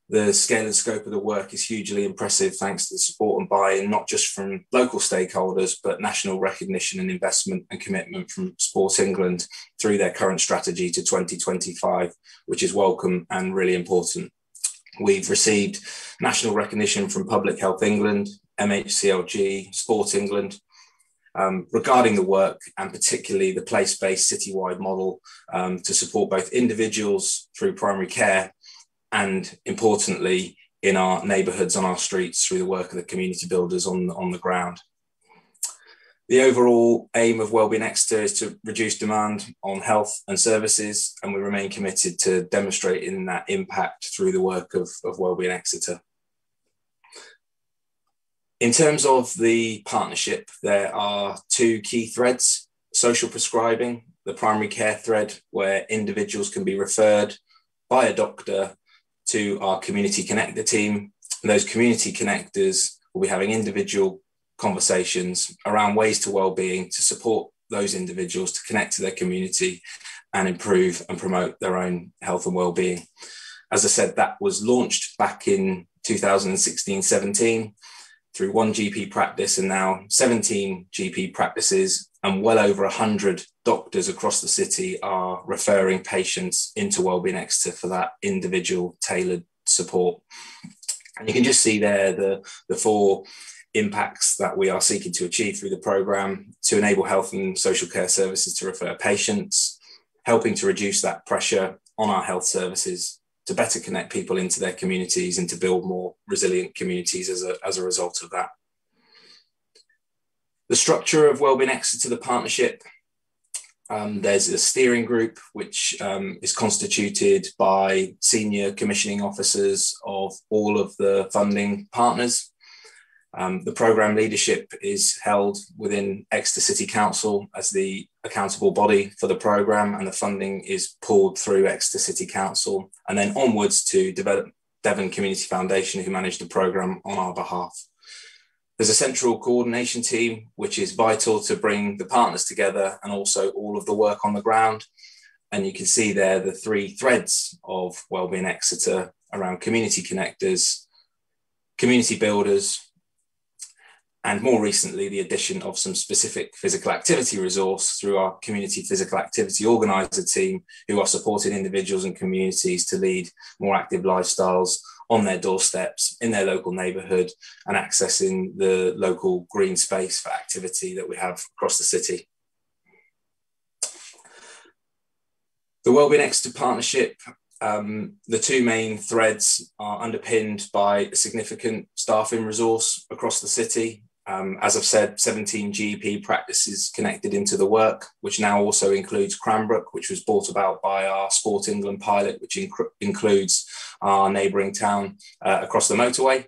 The scale and scope of the work is hugely impressive thanks to the support and buy-in, not just from local stakeholders, but national recognition and investment and commitment from Sport England through their current strategy to 2025, which is welcome and really important. We've received national recognition from Public Health England, MHCLG, Sport England, regarding the work and particularly the place-based citywide model to support both individuals through primary care and, importantly, in our neighbourhoods, on our streets, through the work of the community builders on the ground. The overall aim of Wellbeing Exeter is to reduce demand on health and services, and we remain committed to demonstrating that impact through the work of Wellbeing Exeter. In terms of the partnership, there are 2 key threads: social prescribing, the primary care thread, where individuals can be referred by a doctor to our community connector team. And those community connectors will be having individual conversations around ways to wellbeing to support those individuals to connect to their community and improve and promote their own health and well-being. As I said, that was launched back in 2016-17 through one GP practice, and now 17 GP practices and well over 100 doctors across the city are referring patients into Wellbeing Exeter for that individual tailored support. And you can just see there the four impacts that we are seeking to achieve through the programme: to enable health and social care services to refer patients, helping to reduce that pressure on our health services, to better connect people into their communities and to build more resilient communities as a result of that. The structure of Wellbeing Exeter, the partnership, there's a steering group which is constituted by senior commissioning officers of all of the funding partners. The programme leadership is held within Exeter City Council as the accountable body for the programme, and the funding is pulled through Exeter City Council and then onwards to Devon Community Foundation, who manage the programme on our behalf. There's a central coordination team, which is vital to bring the partners together and also all of the work on the ground. And you can see there the three threads of Wellbeing Exeter around community connectors, community builders, and more recently, the addition of some specific physical activity resource through our community physical activity organiser team, who are supporting individuals and communities to lead more active lifestyles on their doorsteps, in their local neighbourhood, and accessing the local green space for activity that we have across the city. The Wellbeing Exeter partnership, the two main threads are underpinned by a significant staffing resource across the city. As I've said, 17 GP practices connected into the work, which now also includes Cranbrook, which was brought about by our Sport England pilot, which includes our neighbouring town across the motorway.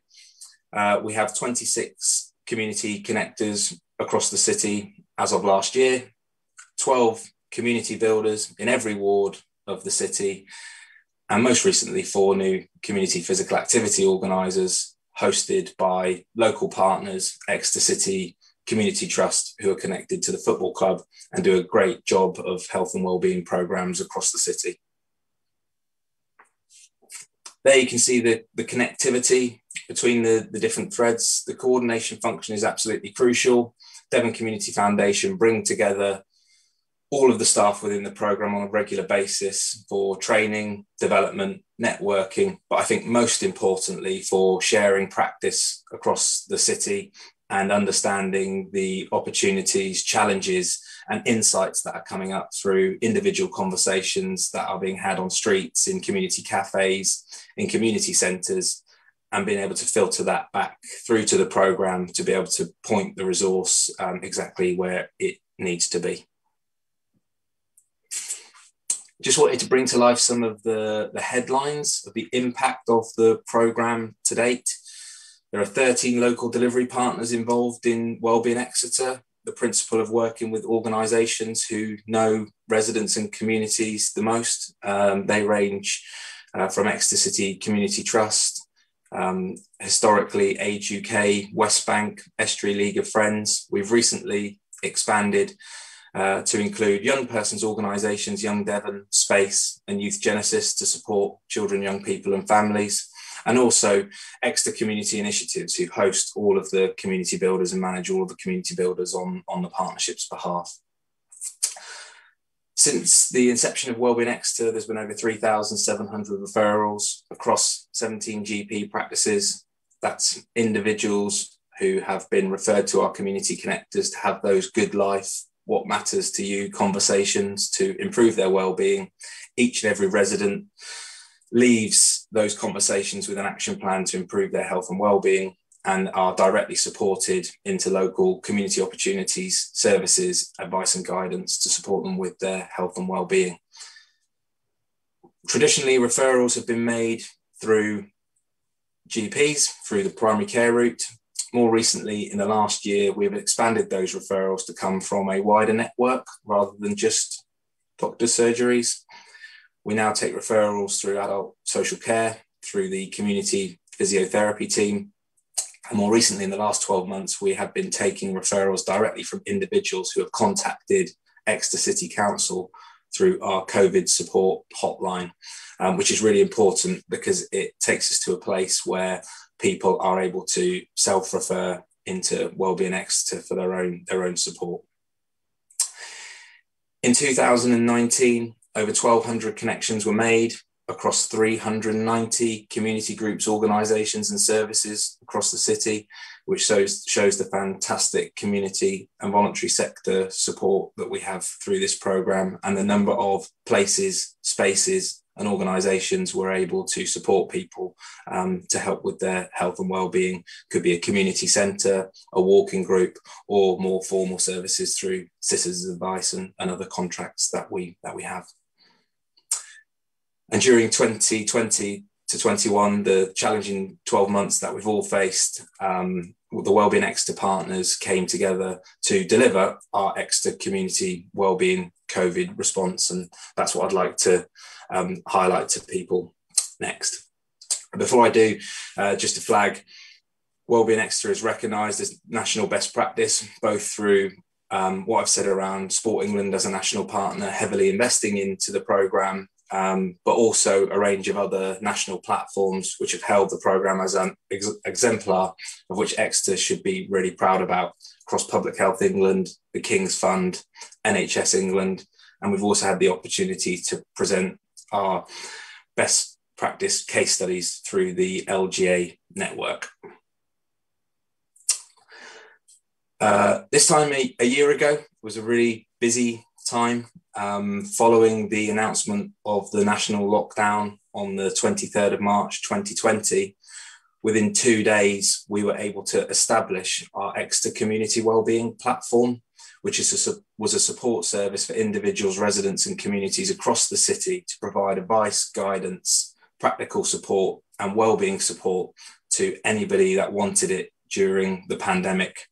We have 26 community connectors across the city as of last year, 12 community builders in every ward of the city, and most recently 4 new community physical activity organisers hosted by local partners, Exeter City Community Trust, who are connected to the football club and do a great job of health and wellbeing programmes across the city. There you can see the connectivity between the different threads. The coordination function is absolutely crucial. Devon Community Foundation bring together all of the staff within the programme on a regular basis for training, development, networking, but I think most importantly for sharing practice across the city and understanding the opportunities, challenges and insights that are coming up through individual conversations that are being had on streets, in community cafes, in community centres, and being able to filter that back through to the programme to be able to point the resource exactly where it needs to be. Just wanted to bring to life some of the headlines of the impact of the programme to date. There are 13 local delivery partners involved in Wellbeing Exeter, the principle of working with organisations who know residents and communities the most. They range from Exeter City Community Trust, historically Age UK, West Bank, Estuary League of Friends. We've recently expanded to include young persons organisations, Young Devon, Space and Youth Genesis to support children, young people and families, and also Exeter Community Initiatives, who host all of the community builders and manage all of the community builders on the partnership's behalf. Since the inception of Wellbeing Exeter, there's been over 3,700 referrals across 17 GP practices. That's individuals who have been referred to our community connectors to have those good life, what matters to you conversations to improve their well-being. Each and every resident leaves those conversations with an action plan to improve their health and well-being, and are directly supported into local community opportunities, services, advice and guidance to support them with their health and well-being. Traditionally, referrals have been made through GPs, through the primary care route. More recently, in the last year, we've expanded those referrals to come from a wider network rather than just doctors' surgeries. We now take referrals through adult social care, through the community physiotherapy team, And more recently, in the last 12 months, we have been taking referrals directly from individuals who have contacted Exeter City Council through our COVID support hotline, which is really important because it takes us to a place where people are able to self-refer into Wellbeing Exeter for their own support. In 2019, over 1,200 connections were made across 390 community groups, organisations and services across the city, which shows the fantastic community and voluntary sector support that we have through this programme, and the number of places, spaces and organisations we're able to support people to help with their health and wellbeing. Could be a community centre, a walking group, or more formal services through Citizens Advice and other contracts that we have. And during 2020 to 21, the challenging 12 months that we've all faced, the Wellbeing Exeter partners came together to deliver our Exeter Community Wellbeing COVID response. And that's what I'd like to highlight to people next. Before I do, just to flag, Wellbeing Exeter is recognised as national best practice, both through what I've said around Sport England as a national partner, heavily investing into the programme, but also a range of other national platforms which have held the programme as an exemplar of which Exeter should be really proud about, across Public Health England, the King's Fund, NHS England, and we've also had the opportunity to present our best practice case studies through the LGA network. This time a year ago was a really busy time following the announcement of the national lockdown on the 23rd of March 2020. Within 2 days, we were able to establish our Exeter Community Wellbeing platform, which was a support service for individuals, residents and communities across the city to provide advice, guidance, practical support and wellbeing support to anybody that wanted it during the pandemic,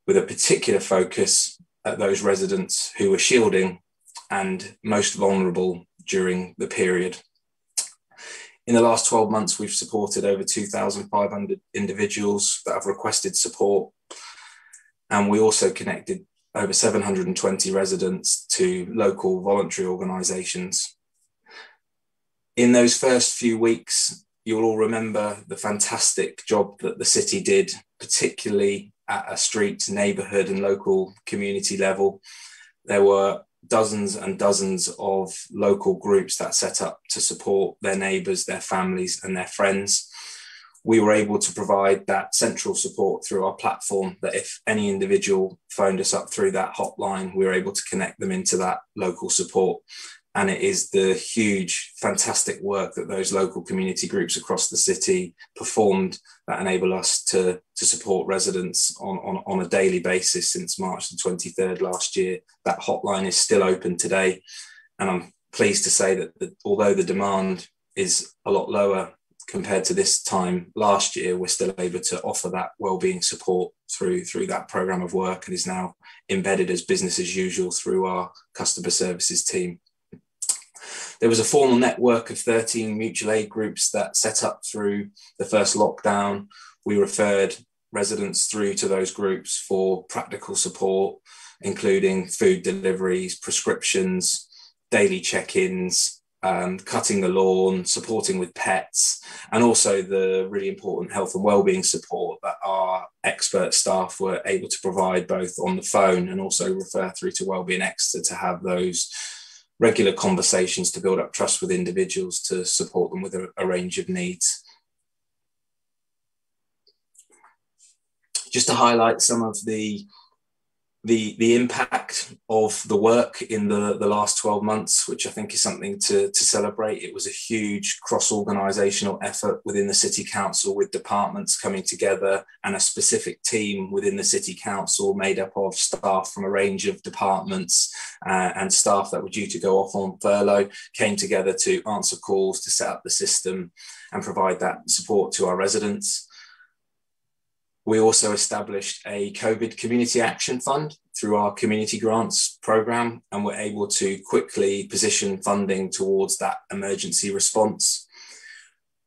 with a particular focus at those residents who were shielding and most vulnerable during the period. In the last 12 months, we've supported over 2,500 individuals that have requested support, and we also connected over 720 residents to local voluntary organisations. In those first few weeks, you'll all remember the fantastic job that the city did, particularly at a street, neighbourhood and local community level. There were dozens and dozens of local groups that set up to support their neighbours, their families and their friends. We were able to provide that central support through our platform, that if any individual phoned us up through that hotline, we were able to connect them into that local support. And it is the huge, fantastic work that those local community groups across the city performed that enable us to support residents on a daily basis since March the 23rd last year. That hotline is still open today. And I'm pleased to say that although the demand is a lot lower compared to this time last year, we're still able to offer that wellbeing support through that programme of work, and is now embedded as business as usual through our customer services team. There was a formal network of 13 mutual aid groups that set up through the first lockdown. We referred residents through to those groups for practical support, including food deliveries, prescriptions, daily check-ins, cutting the lawn, supporting with pets, and also the really important health and wellbeing support that our expert staff were able to provide both on the phone and also refer through to Wellbeing Exeter to have those regular conversations to build up trust with individuals to support them with a range of needs. Just to highlight some of the impact of the work in the last 12 months, which I think is something to celebrate. It was a huge cross-organisational effort within the City Council, with departments coming together and a specific team within the City Council made up of staff from a range of departments and staff that were due to go off on furlough came together to answer calls, to set up the system and provide that support to our residents. We also established a COVID Community Action Fund through our Community Grants programme, and were able to quickly position funding towards that emergency response.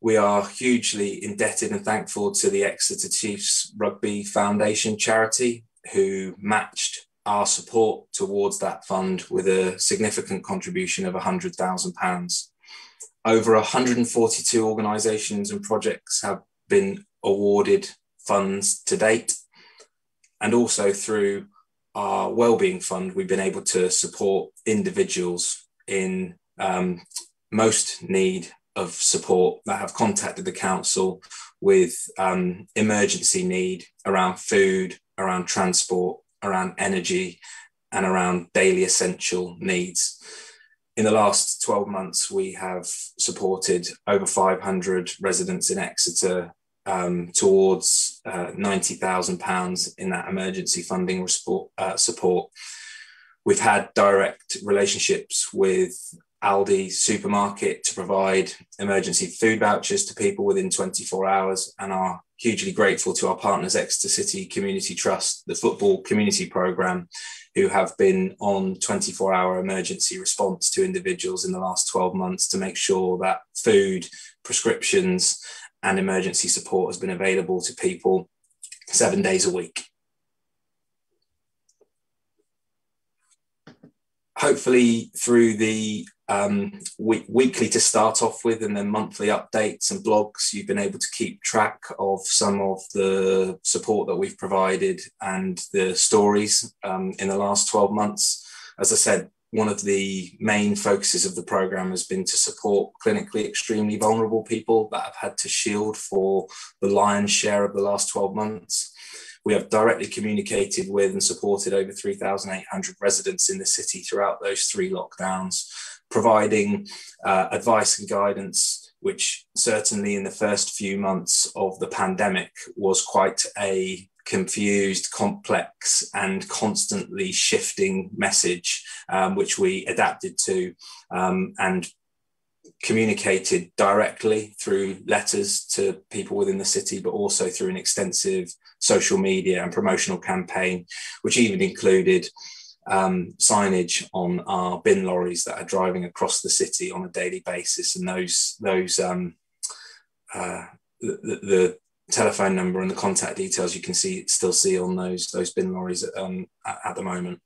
We are hugely indebted and thankful to the Exeter Chiefs Rugby Foundation charity, who matched our support towards that fund with a significant contribution of £100,000. Over 142 organisations and projects have been awarded funds to date. And also through our Wellbeing Fund, we've been able to support individuals in most need of support that have contacted the council with emergency need around food, around transport, around energy, and around daily essential needs. In the last 12 months, we have supported over 500 residents in Exeter towards £90,000 in that emergency funding support. We've had direct relationships with Aldi supermarket to provide emergency food vouchers to people within 24 hours, and are hugely grateful to our partners, Exeter City Community Trust, the football community programme, who have been on 24-hour emergency response to individuals in the last 12 months to make sure that food, prescriptions and emergency support has been available to people 7 days a week. Hopefully through the weekly to start off with, and then monthly updates and blogs, you've been able to keep track of some of the support that we've provided and the stories in the last 12 months. As I said, one of the main focuses of the programme has been to support clinically extremely vulnerable people that have had to shield for the lion's share of the last 12 months. We have directly communicated with and supported over 3,800 residents in the city throughout those 3 lockdowns, providing advice and guidance, which certainly in the first few months of the pandemic was quite a confused, complex and constantly shifting message, which we adapted to and communicated directly through letters to people within the city, but also through an extensive social media and promotional campaign, which even included signage on our bin lorries that are driving across the city on a daily basis. And the telephone number and the contact details you can still see on those bin lorries at the moment.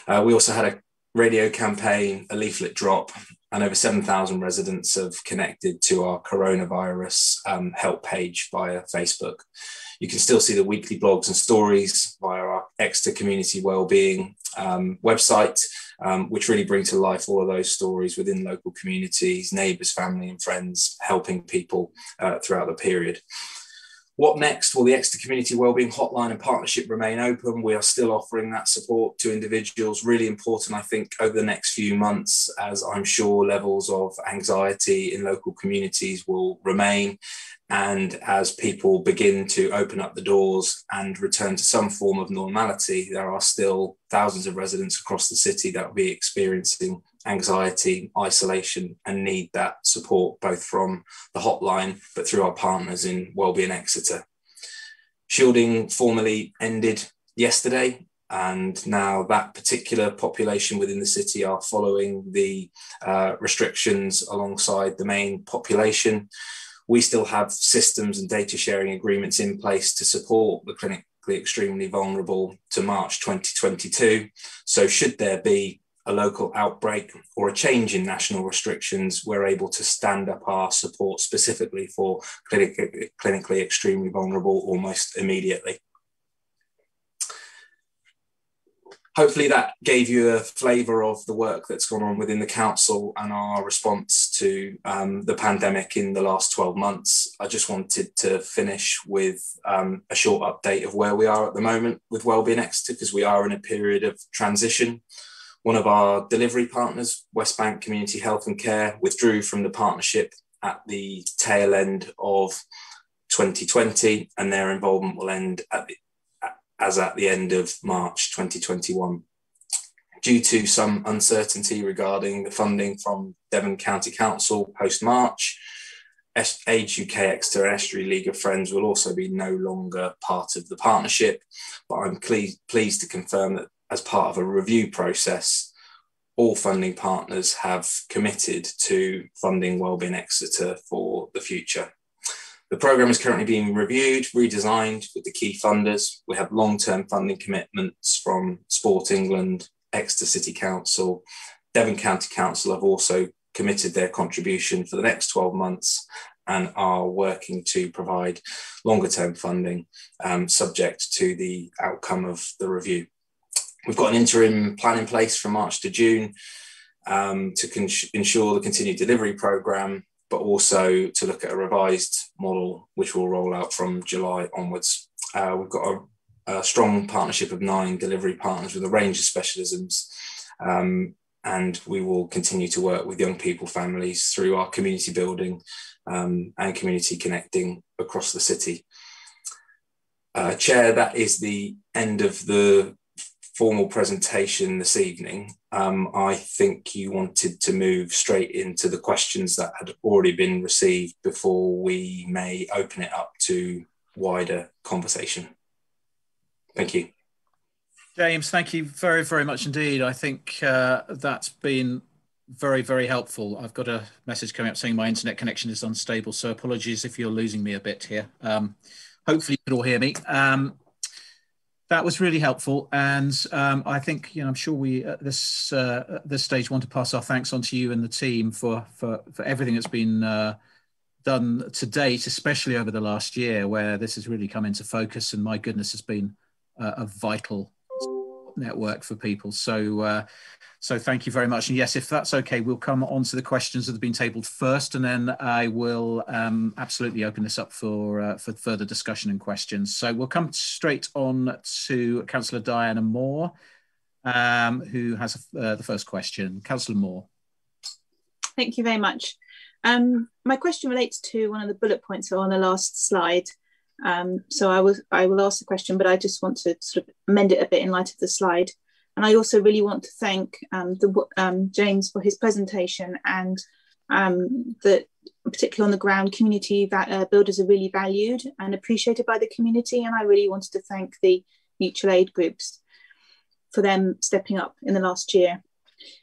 We also had a radio campaign, a leaflet drop, and over 7,000 residents have connected to our coronavirus help page via Facebook. You can still see the weekly blogs and stories via our Exeter Community Wellbeing website, which really bring to life all of those stories within local communities, neighbours, family and friends, helping people throughout the period. What next? Well, the Exeter Community Wellbeing Hotline and Partnership remain open. We are still offering that support to individuals. Really important, I think, over the next few months, as I'm sure levels of anxiety in local communities will remain. And as people begin to open up the doors and return to some form of normality, there are still thousands of residents across the city that will be experiencing anxiety, isolation, and need that support both from the hotline, but through our partners in Wellbeing Exeter. Shielding formally ended yesterday, and now that particular population within the city are following the restrictions alongside the main population. We still have systems and data sharing agreements in place to support the clinically extremely vulnerable to March 2022. So should there be a local outbreak or a change in national restrictions, we're able to stand up our support specifically for clinically extremely vulnerable almost immediately. Hopefully that gave you a flavour of the work that's gone on within the council and our response to the pandemic in the last 12 months. I just wanted to finish with a short update of where we are at the moment with Wellbeing Exeter, because we are in a period of transition. One of our delivery partners, West Bank Community Health and Care, withdrew from the partnership at the tail end of 2020, and their involvement will end at the end of March 2021. Due to some uncertainty regarding the funding from Devon County Council post-March, Age UK Exeter and Estuary League of Friends will also be no longer part of the partnership, but I'm pleased to confirm that as part of a review process, all funding partners have committed to funding Wellbeing Exeter for the future. The programme is currently being reviewed, redesigned with the key funders. We have long-term funding commitments from Sport England, Exeter City Council, Devon County Council have also committed their contribution for the next 12 months and are working to provide longer-term funding subject to the outcome of the review. We've got an interim plan in place from March to June to ensure the continued delivery programme, but also to look at a revised model which will roll out from July onwards. We've got a strong partnership of 9 delivery partners with a range of specialisms, and we will continue to work with young people, families through our community building and community connecting across the city. Chair, that is the end of the formal presentation this evening. I think you wanted to move straight into the questions that had already been received before we may open it up to wider conversation. Thank you. James, thank you very, very much indeed. I think that's been very, very helpful. I've got a message coming up saying my internet connection is unstable, so apologies if you're losing me a bit here. Hopefully you can all hear me. That was really helpful, and I think, I'm sure we at this stage want to pass our thanks on to you and the team for everything that's been done to date, especially over the last year, where this has really come into focus, and my goodness, has been a vital network for people. So thank you very much. And yes, if that's okay, we'll come on to the questions that have been tabled first, and then I will absolutely open this up for further discussion and questions. So we'll come straight on to Councillor Diana Moore, who has the first question. Councillor Moore. Thank you very much. My question relates to one of the bullet points on the last slide. So I will ask the question, but I just want to sort of amend it a bit in light of the slide. And I also really want to thank James for his presentation, and that particularly on the ground, community builders are really valued and appreciated by the community. And I really wanted to thank the mutual aid groups for them stepping up in the last year.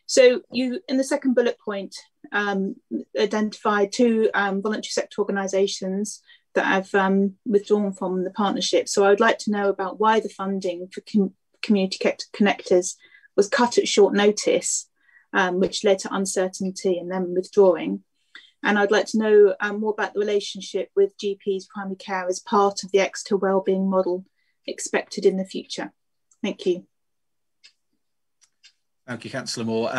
So you, in the second bullet point, identified 2 voluntary sector organisations that have withdrawn from the partnership. So I would like to know about why the funding for community connectors was cut at short notice, which led to uncertainty and then withdrawing. And I'd like to know more about the relationship with GPs primary care as part of the Exeter Wellbeing model expected in the future. Thank you. Thank you, Councillor Moore.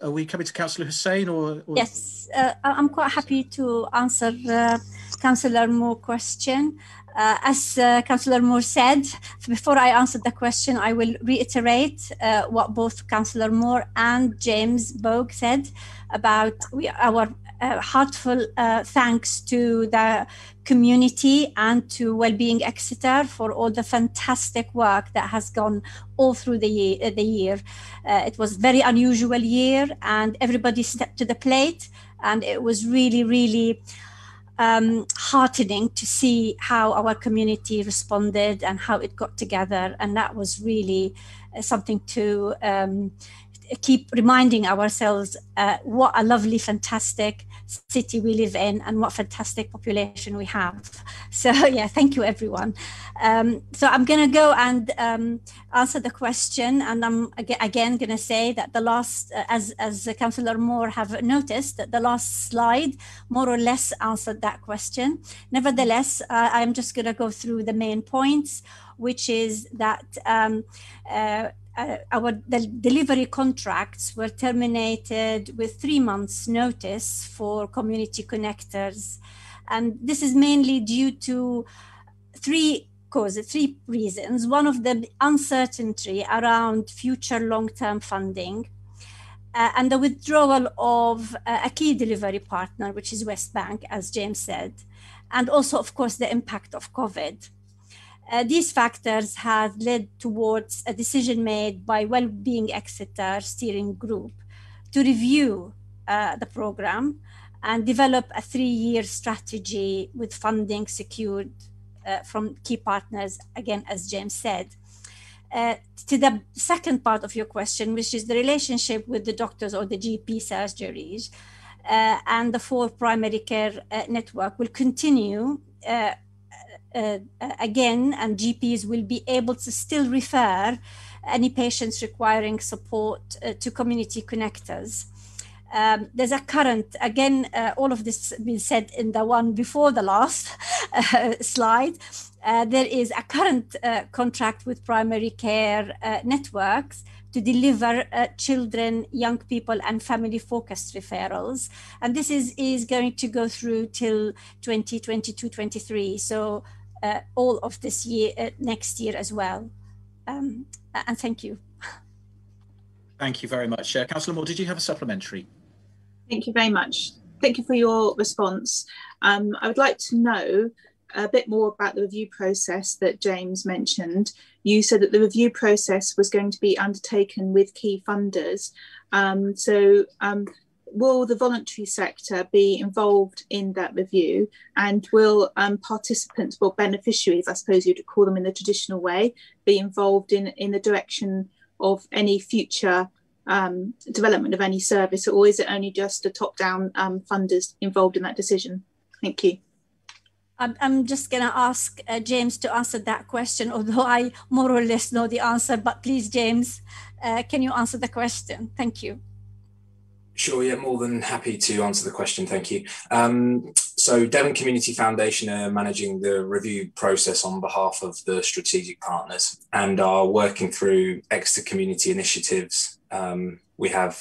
Are we coming to Councillor Hussain or? Yes, I'm quite happy to answer Councillor Moore's question. As Councillor Moore said, before I answer the question, I will reiterate what both Councillor Moore and James Bogue said about our heartfelt thanks to the community and to Wellbeing Exeter for all the fantastic work that has gone all through the year. It was a very unusual year, and everybody stepped to the plate, and it was really, really heartening to see how our community responded and how it got together. And that was really something to keep reminding ourselves what a lovely, fantastic city we live in and what fantastic population we have. So yeah, thank you everyone. So I'm going to go and answer the question, and I'm again going to say that the last, as Councillor Moore have noticed, that the last slide more or less answered that question. Nevertheless, I'm just going to go through the main points, which is that the delivery contracts were terminated with 3 months notice for community connectors. And this is mainly due to 3 reasons. One of them, uncertainty around future long-term funding, and the withdrawal of a key delivery partner, which is West Bank, as James said, and also, of course, the impact of COVID. These factors have led towards a decision made by Wellbeing Exeter steering group to review the program and develop a 3-year strategy with funding secured from key partners, again, as James said. to the second part of your question, which is the relationship with the doctors or the GP surgeries, and the 4 primary care network will continue again, and GPs will be able to still refer any patients requiring support to community connectors. There's a current, again, all of this been said in the one before the last slide. There is a current contract with primary care networks to deliver children, young people, and family-focused referrals. And this is going to go through till 2022-23. So all of this year, next year as well. And thank you. Thank you very much. Councillor Moore, did you have a supplementary? Thank you very much. Thank you for your response. I would like to know a bit more about the review process that James mentioned. You said that the review process was going to be undertaken with key funders. Will the voluntary sector be involved in that review, and will participants, well, beneficiaries, I suppose you'd call them in the traditional way, be involved in the direction of any future development of any service, or is it only just the top-down funders involved in that decision? Thank you. I'm just going to ask James to answer that question, although I more or less know the answer, but please, James, can you answer the question? Thank you. Sure, yeah, more than happy to answer the question, thank you. So Devon Community Foundation are managing the review process on behalf of the strategic partners and are working through Exeter Community Initiatives. We have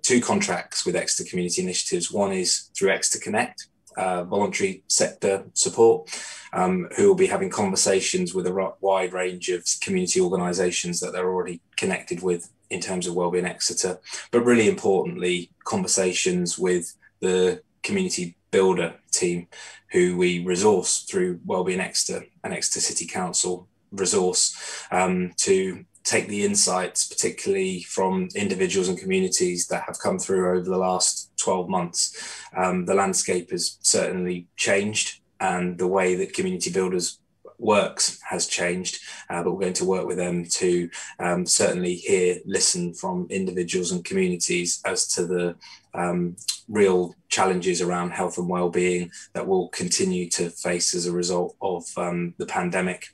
2 contracts with Exeter Community Initiatives. One is through Exeter Connect, voluntary sector support, who will be having conversations with a wide range of community organisations that they're already connected with in terms of Wellbeing Exeter, but really importantly, conversations with the community builder team who we resource through Wellbeing Exeter and Exeter City Council resource to take the insights, particularly from individuals and communities that have come through over the last 12 months. The landscape has certainly changed, and the way that community builders works has changed, but we're going to work with them to certainly listen from individuals and communities as to the real challenges around health and well-being that we'll continue to face as a result of the pandemic,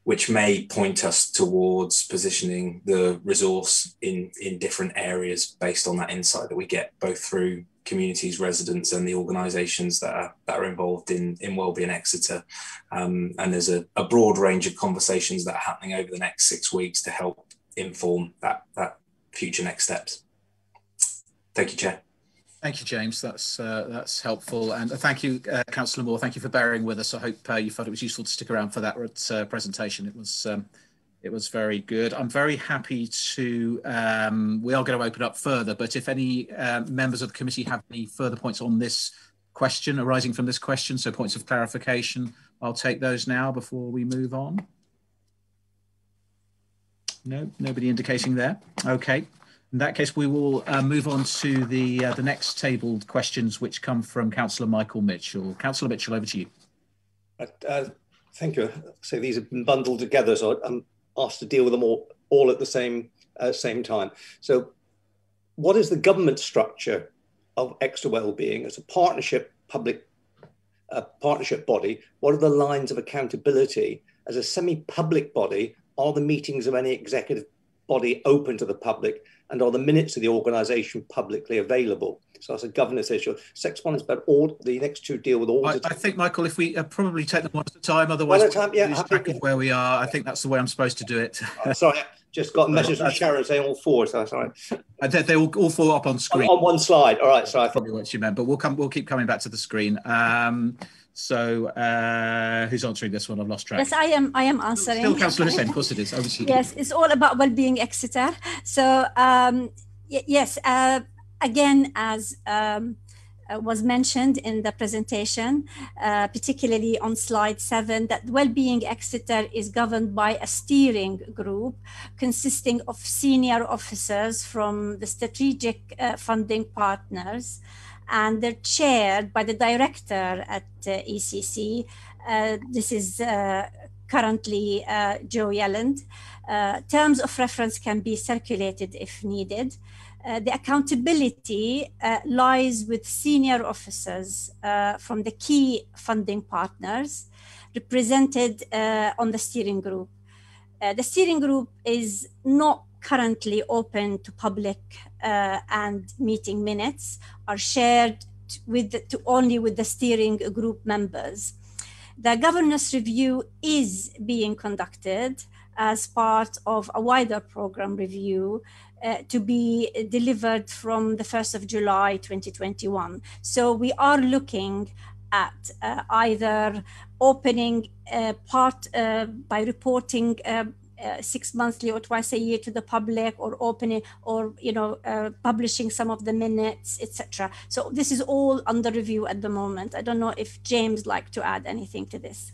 which may point us towards positioning the resource in different areas based on that insight that we get both through communities, residents, and the organisations that are involved in Wellbeing Exeter. And there's a broad range of conversations that are happening over the next 6 weeks to help inform that future next steps. Thank you, Chair. Thank you, James. That's helpful, and thank you, Councillor Moore. Thank you for bearing with us. I hope you felt it was useful to stick around for that presentation. It was very good. I'm very happy to. We are going to open up further, but if any members of the committee have any further points on this question arising from this question, so points of clarification, I'll take those now before we move on. No, nobody indicating there. Okay. In that case, we will move on to the next tabled questions, which come from Councillor Michael Mitchell. Councillor Mitchell, over to you. Thank you. So these have been bundled together, so I'm asked to deal with them all at the same time. So what is the government structure of Exeter Wellbeing as a partnership partnership body? What are the lines of accountability? As a semi-public body, are the meetings of any executive body open to the public, and are the minutes of the organisation publicly available? So that's a governance issue. Section 1 is about all, the next 2 deal with all. I think, Michael, if we probably take them one at a time, otherwise we'll lose track of where we are. I think that's the way I'm supposed to do it. Sorry, just got a message from Sharon saying all 4, so sorry. They all fall up on screen. On one slide, all right, sorry. Probably what you meant, but we'll keep coming back to the screen. So who's answering this one? I've lost track. Yes, I am answering. Still Councillor Hussain, of course it is. Over to you. Yes, it's all about Wellbeing Exeter. So yes, again, as was mentioned in the presentation, particularly on slide 7, that Wellbeing Exeter is governed by a steering group consisting of senior officers from the strategic funding partners, and they're chaired by the director at ECC. This is currently Joe Yelland. Terms of reference can be circulated if needed. The accountability lies with senior officers from the key funding partners represented on the steering group. The steering group is not currently open to public, and meeting minutes are shared only with the steering group members. The governance review is being conducted as part of a wider program review to be delivered from the 1st of July 2021. So we are looking at either opening part by reporting 6 monthly or twice a year to the public, or opening, or publishing some of the minutes, etc. So this is all under review at the moment. I don't know if James like to add anything to this.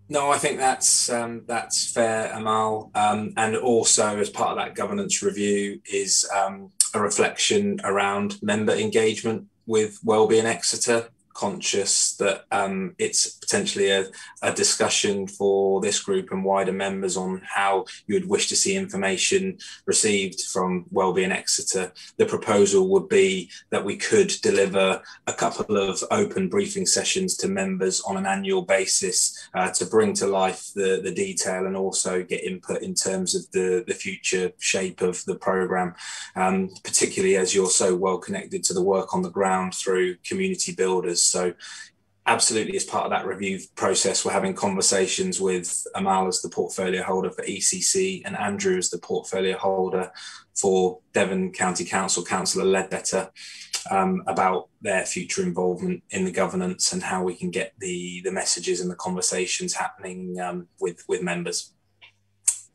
No, I think that's fair, Amal. And also, as part of that governance review, is a reflection around member engagement with Wellbeing Exeter. Conscious that it's potentially a discussion for this group and wider members on how you would wish to see information received from Wellbeing Exeter. The proposal would be that we could deliver a couple of open briefing sessions to members on an annual basis to bring to life the detail and also get input in terms of the future shape of the programme, particularly as you're so well connected to the work on the ground through community builders. So absolutely, as part of that review process, we're having conversations with Amal as the portfolio holder for ECC and Andrew as the portfolio holder for Devon County Council, Councillor Ledbetter, about their future involvement in the governance and how we can get the messages and the conversations happening with members.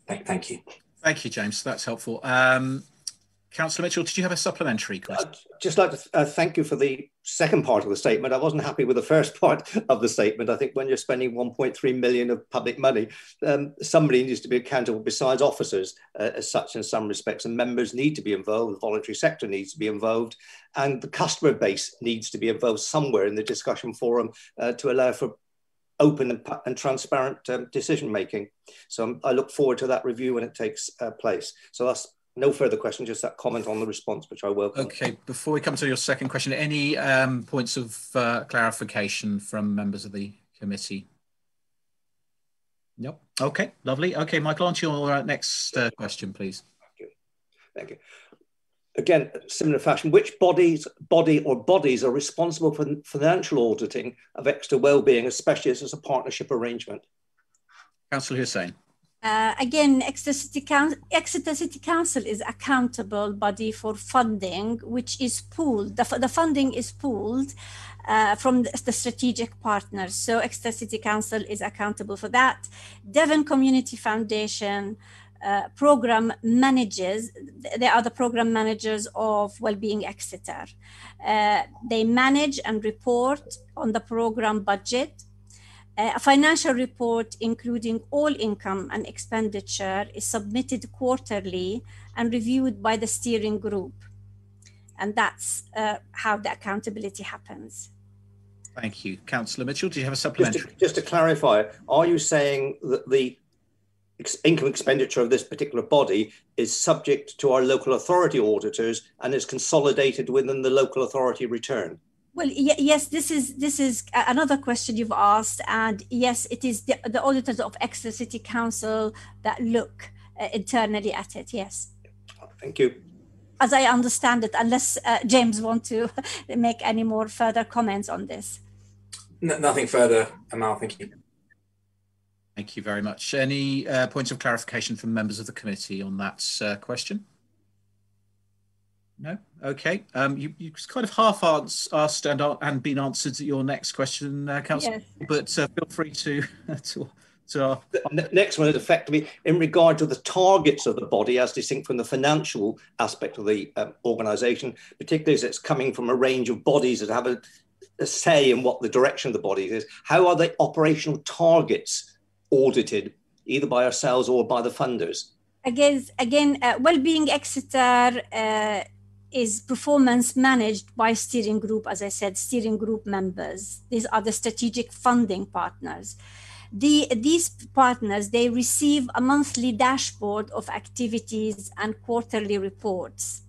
Thank you. Thank you, James. That's helpful. Councillor Mitchell, did you have a supplementary question? I'd just like to thank you for the second part of the statement. I wasn't happy with the first part of the statement. I think when you're spending 1.3 million of public money, somebody needs to be accountable besides officers as such in some respects, and members need to be involved, the voluntary sector needs to be involved, and the customer base needs to be involved somewhere in the discussion forum to allow for open and transparent decision making. So I look forward to that review when it takes place. So that's no further question, just that comment on the response, which I welcome. Okay, before we come to your second question, any points of clarification from members of the committee? Nope. Okay, lovely. Okay, Michael, on to your next question, please. Thank you. Again, similar fashion, which body or bodies are responsible for financial auditing of Exeter Wellbeing, especially as a partnership arrangement? Councillor Hussain. Again, Exeter City Council is accountable body for funding, which is pooled. The funding is pooled from the strategic partners. So Exeter City Council is accountable for that. Devon Community Foundation program managers, they are the program managers of Wellbeing Exeter. They manage and report on the program budget. A financial report, including all income and expenditure, is submitted quarterly and reviewed by the steering group. And that's how the accountability happens. Thank you. Councillor Mitchell, do you have a supplementary? Just to clarify, are you saying that the income expenditure of this particular body is subject to our local authority auditors and is consolidated within the local authority return? Well, yes, this is another question you've asked, and yes, it is the auditors of Exeter City Council that look internally at it. Yes. Thank you. As I understand it, unless James wants to make any more further comments on this. Nothing further, Amal. Thank you. Thank you very much. Any points of clarification from members of the committee on that question? No? Okay. You kind of half asked and been answered to your next question, Councillor, yes. But feel free to The next one is effectively in regard to the targets of the body as distinct from the financial aspect of the organisation, particularly as it's coming from a range of bodies that have a say in what the direction of the body is. How are the operational targets audited, either by ourselves or by the funders? Again, Wellbeing Exeter is performance managed by steering group, as I said, steering group members. These are the strategic funding partners. These partners, they receive a monthly dashboard of activities and quarterly reports.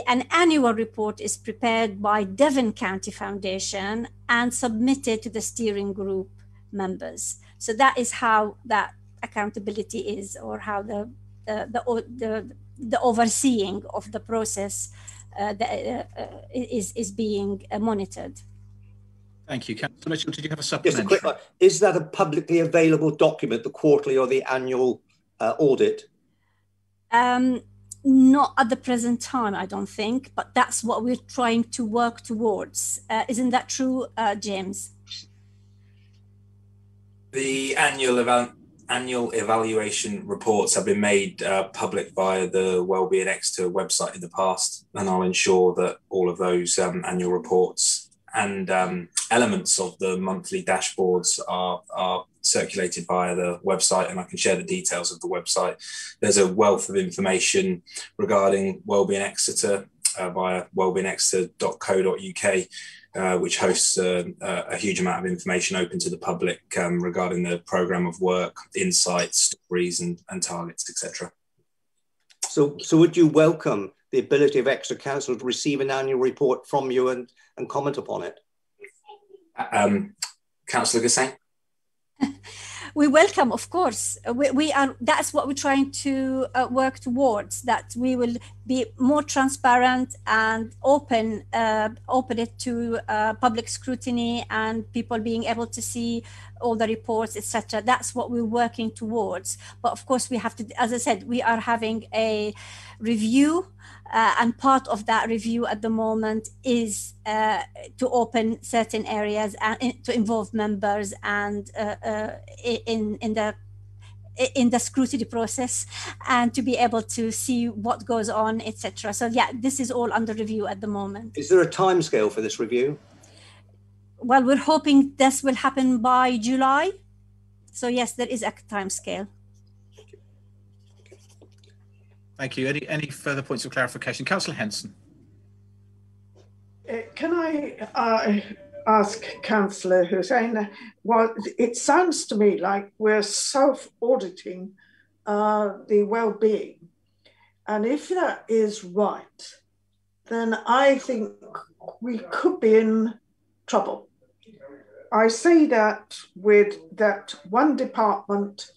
An annual report is prepared by Devon County Foundation and submitted to the steering group members. So that is how that accountability is, or how the overseeing of the process is being monitored. Thank you. Councillor Mitchell, did you have a supplementary? Just a quick one. Is that a publicly available document, the quarterly or the annual audit? Not at the present time, I don't think, but that's what we're trying to work towards. Isn't that true, James? The annual evaluation reports have been made public via the Wellbeing Exeter website in the past, and I'll ensure that all of those annual reports and elements of the monthly dashboards are circulated via the website, and I can share the details of the website. There's a wealth of information regarding Wellbeing Exeter via wellbeingexeter.co.uk, which hosts a huge amount of information open to the public regarding the programme of work, insights, stories and targets, etc. So would you welcome the ability of Exeter Council to receive an annual report from you and comment upon it? Councillor Gassane? We welcome, of course. We are. That's what we're trying to work towards. That we will be more transparent and open it to public scrutiny and people being able to see all the reports, etc. That's what we're working towards. But of course, we have to. As I said, we are having a review. And part of that review at the moment is to open certain areas and to involve members and in the scrutiny process, and to be able to see what goes on, etc. So yeah, this is all under review at the moment. Is there a timescale for this review? Well, we're hoping this will happen by July. So yes, there is a timescale. Thank you. Any further points of clarification? Councillor Henson. Can I ask Councillor Hussain, well, it sounds to me like we're self-auditing the well-being. And if that is right, then I think we could be in trouble. I say that with that one department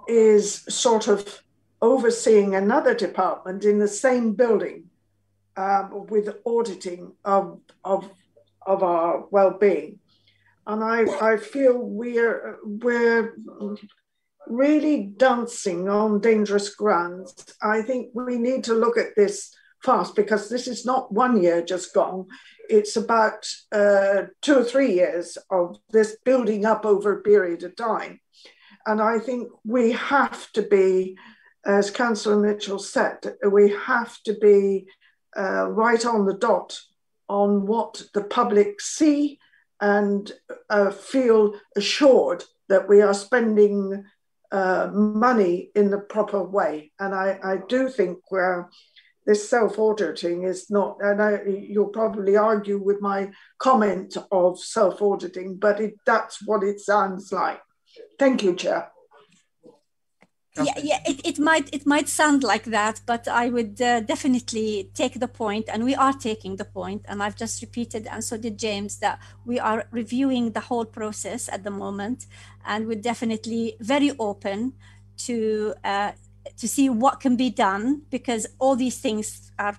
is sort of overseeing another department in the same building with auditing of our well-being. And I feel we're really dancing on dangerous grounds. I think we need to look at this fast, because this is not 1 year just gone. It's about 2 or 3 years of this building up over a period of time. And I think we have to be, as Councillor Mitchell said, we have to be right on the dot on what the public see and feel assured that we are spending money in the proper way. And I do think this self-auditing is not, and you'll probably argue with my comment of self-auditing, but that's what it sounds like. Thank you, Chair. Yeah, it might sound like that, but I would definitely take the point, and we are taking the point, and I've just repeated, and so did James, that we are reviewing the whole process at the moment, and we're definitely very open to see what can be done, because all these things are,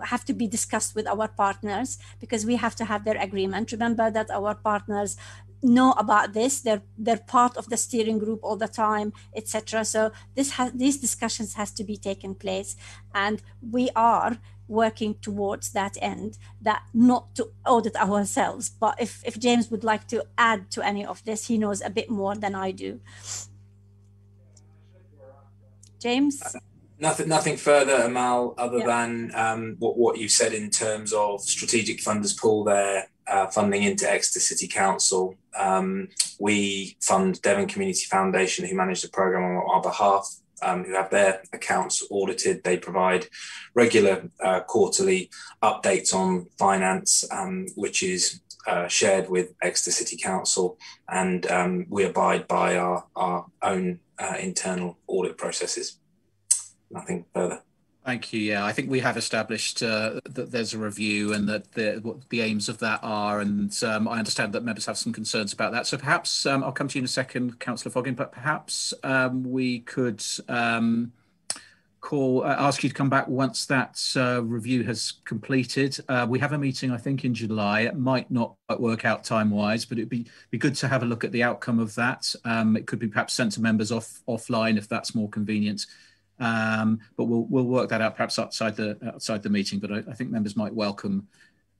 have to be discussed with our partners, because we have to have their agreement. Remember that our partners know about this, they're part of the steering group all the time, etc. So these discussions has to be taken place, and we are working towards that end, that not to audit ourselves. But if James would like to add to any of this, he knows a bit more than I do. James? Nothing further, Amal, other than what you said in terms of strategic funders pool there, funding into Exeter City Council. We fund Devon Community Foundation, who manage the programme on our behalf. who have their accounts audited. They provide regular quarterly updates on finance, which is shared with Exeter City Council, and we abide by our own internal audit processes. Nothing further. Thank you. Yeah, I think we have established that there's a review and that what the aims of that are, and I understand that members have some concerns about that. So perhaps I'll come to you in a second, Councillor Foggin, but perhaps we could ask you to come back once that review has completed. We have a meeting, I think, in July. It might not work out time-wise, but it'd be good to have a look at the outcome of that. It could be perhaps sent to members offline if that's more convenient. But we'll work that out perhaps outside the meeting. But I think members might welcome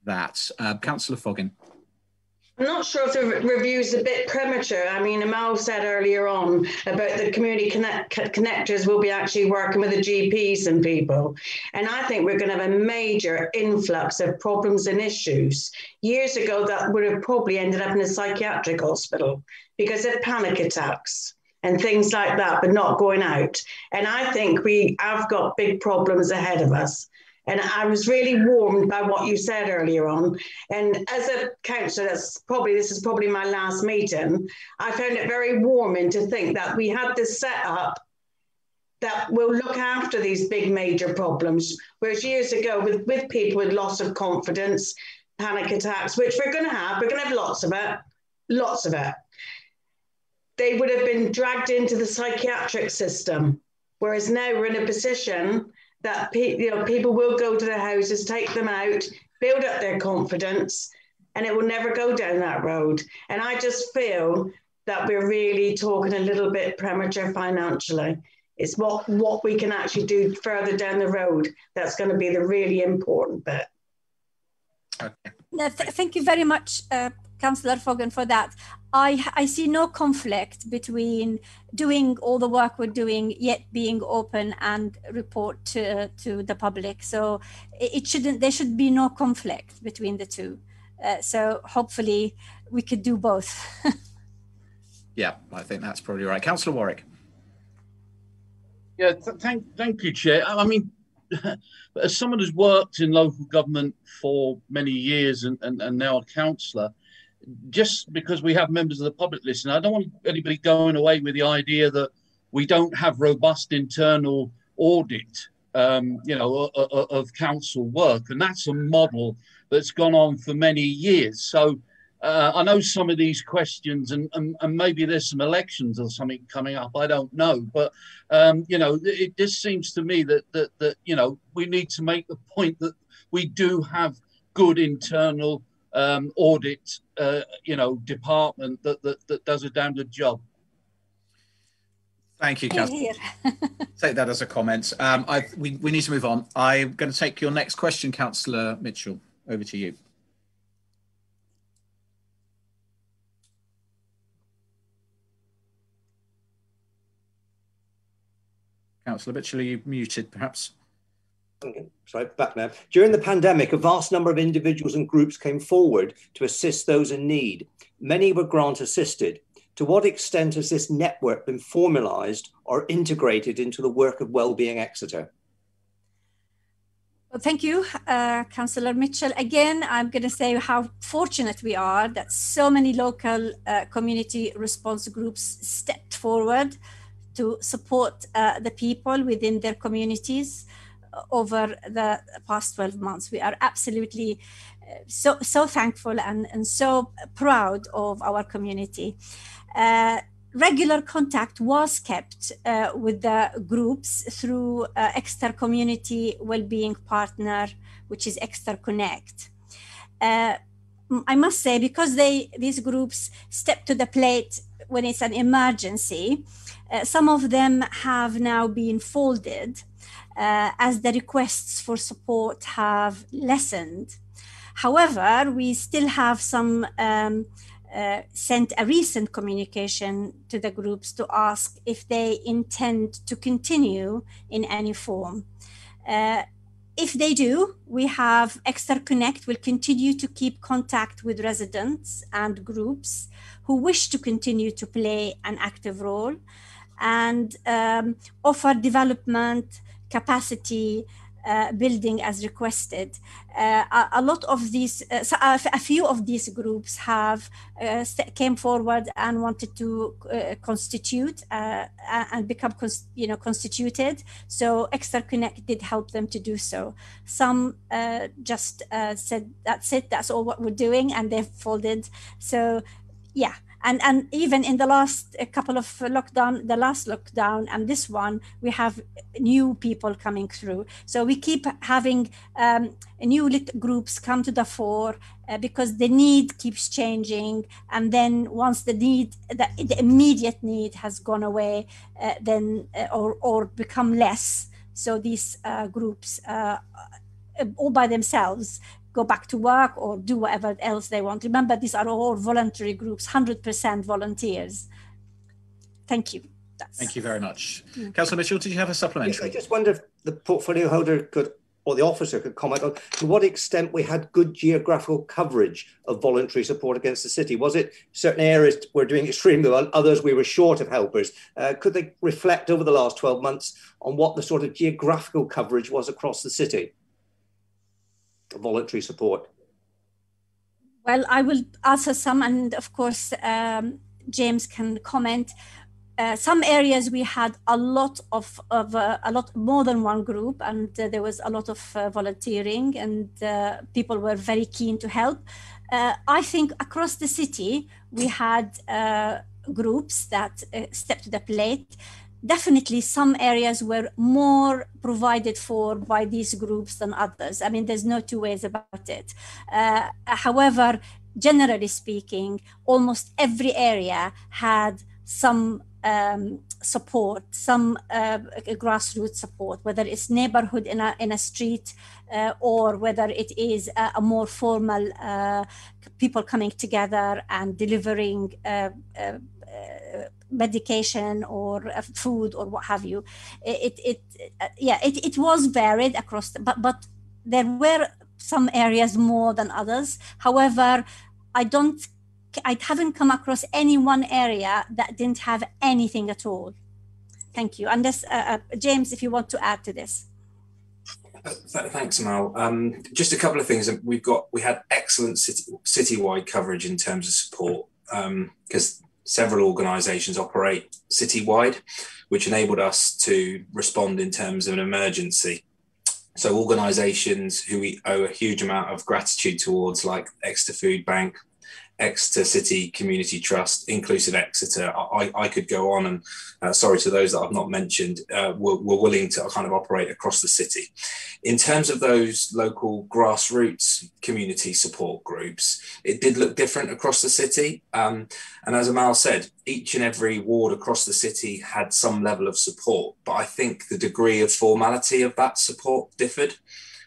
that. Councillor Foggin. I'm not sure if the review's a bit premature. I mean, Amal said earlier on about the community connectors will be actually working with the GPs and people. And I think we're going to have a major influx of problems and issues. Years ago, that would have probably ended up in a psychiatric hospital because of panic attacks and things like that, but not going out. And I think we have got big problems ahead of us. And I was really warmed by what you said earlier on. And as a councillor, this is probably my last meeting, I found it very warming to think that we had this set up that will look after these big major problems. Whereas years ago, with people with loss of confidence, panic attacks, which we're going to have lots of it. They would have been dragged into the psychiatric system. Whereas now we're in a position that people will go to their houses, take them out, build up their confidence, and it will never go down that road. And I just feel that we're really talking a little bit premature financially. It's what we can actually do further down the road that's going to be the really important bit. Okay. Thank you very much, Councillor Foggin, for that. I see no conflict between doing all the work we're doing, yet being open and report to the public. So there should be no conflict between the two. So hopefully we could do both. Yeah, I think that's probably right. Councillor Warwick. Yeah, thank you, Chair. I mean, as someone who's worked in local government for many years and now a councillor, just because we have members of the public listening, I don't want anybody going away with the idea that we don't have robust internal audit, of council work. And that's a model that's gone on for many years. So I know some of these questions and maybe there's some elections or something coming up, I don't know. But, it just seems to me that we need to make the point that we do have good internal audit, department that does a damn good job. Thank you, Councillor. Take that as a comment. We need to move on. I'm going to take your next question, Councillor Mitchell. Over to you. Councillor Mitchell, are you muted, perhaps? Okay, sorry, back now. During the pandemic, a vast number of individuals and groups came forward to assist those in need. Many were grant assisted. To what extent has this network been formalised or integrated into the work of Wellbeing Exeter? Well, thank you, Councillor Mitchell. Again, I'm going to say how fortunate we are that so many local community response groups stepped forward to support the people within their communities over the past 12 months. We are absolutely so thankful and so proud of our community. Regular contact was kept with the groups through Exeter Community Wellbeing Partner, which is Exeter Connect. I must say, because these groups step to the plate when it's an emergency, some of them have now been folded as the requests for support have lessened. However, we still have some sent a recent communication to the groups to ask if they intend to continue in any form. If they do, we have Exeter Connect will continue to keep contact with residents and groups who wish to continue to play an active role. and offer development capacity building as requested. A lot of these, a few of these groups have came forward and wanted to constitute and become, constituted. So Exeter Connect did help them to do so. Some just said, that's it, that's all what we're doing, and they've folded. So yeah. And even in the last couple of lockdown, the last lockdown and this one, we have new people coming through. So we keep having new groups come to the fore because the need keeps changing. And then once the need, the immediate need has gone away, then or become less. So these groups all by themselves go back to work or do whatever else they want. Remember, these are all voluntary groups, 100% volunteers. Thank you. Thank you very much. Councillor Mitchell, did you have a supplementary? Yes, I just wonder if the portfolio holder could, or the officer could comment on to what extent we had good geographical coverage of voluntary support against the city. Was it certain areas were doing extremely well, others we were short of helpers? Could they reflect over the last 12 months on what the sort of geographical coverage was across the city? Voluntary support? Well, I will answer some, and of course, James can comment. Some areas we had a lot more than one group, and there was a lot of volunteering, and people were very keen to help. I think across the city we had groups that stepped to the plate. Definitely some areas were more provided for by these groups than others. I mean, there's no two ways about it. However, generally speaking, almost every area had some support, some grassroots support, whether it's neighborhood in a street or whether it is a more formal people coming together and delivering medication or food or what have you. It was varied across, but there were some areas more than others. However, I haven't come across any one area that didn't have anything at all. Thank you. Unless James, if you want to add to this. Thanks, Mal. Just a couple of things. We had excellent citywide coverage in terms of support because several organisations operate citywide, which enabled us to respond in terms of an emergency. So organisations who we owe a huge amount of gratitude towards, like Exeter Food Bank, Exeter City Community Trust, Inclusive Exeter, I could go on, and sorry to those that I've not mentioned, were willing to kind of operate across the city. In terms of those local grassroots community support groups, it did look different across the city. And as Amal said, each and every ward across the city had some level of support, but I think the degree of formality of that support differed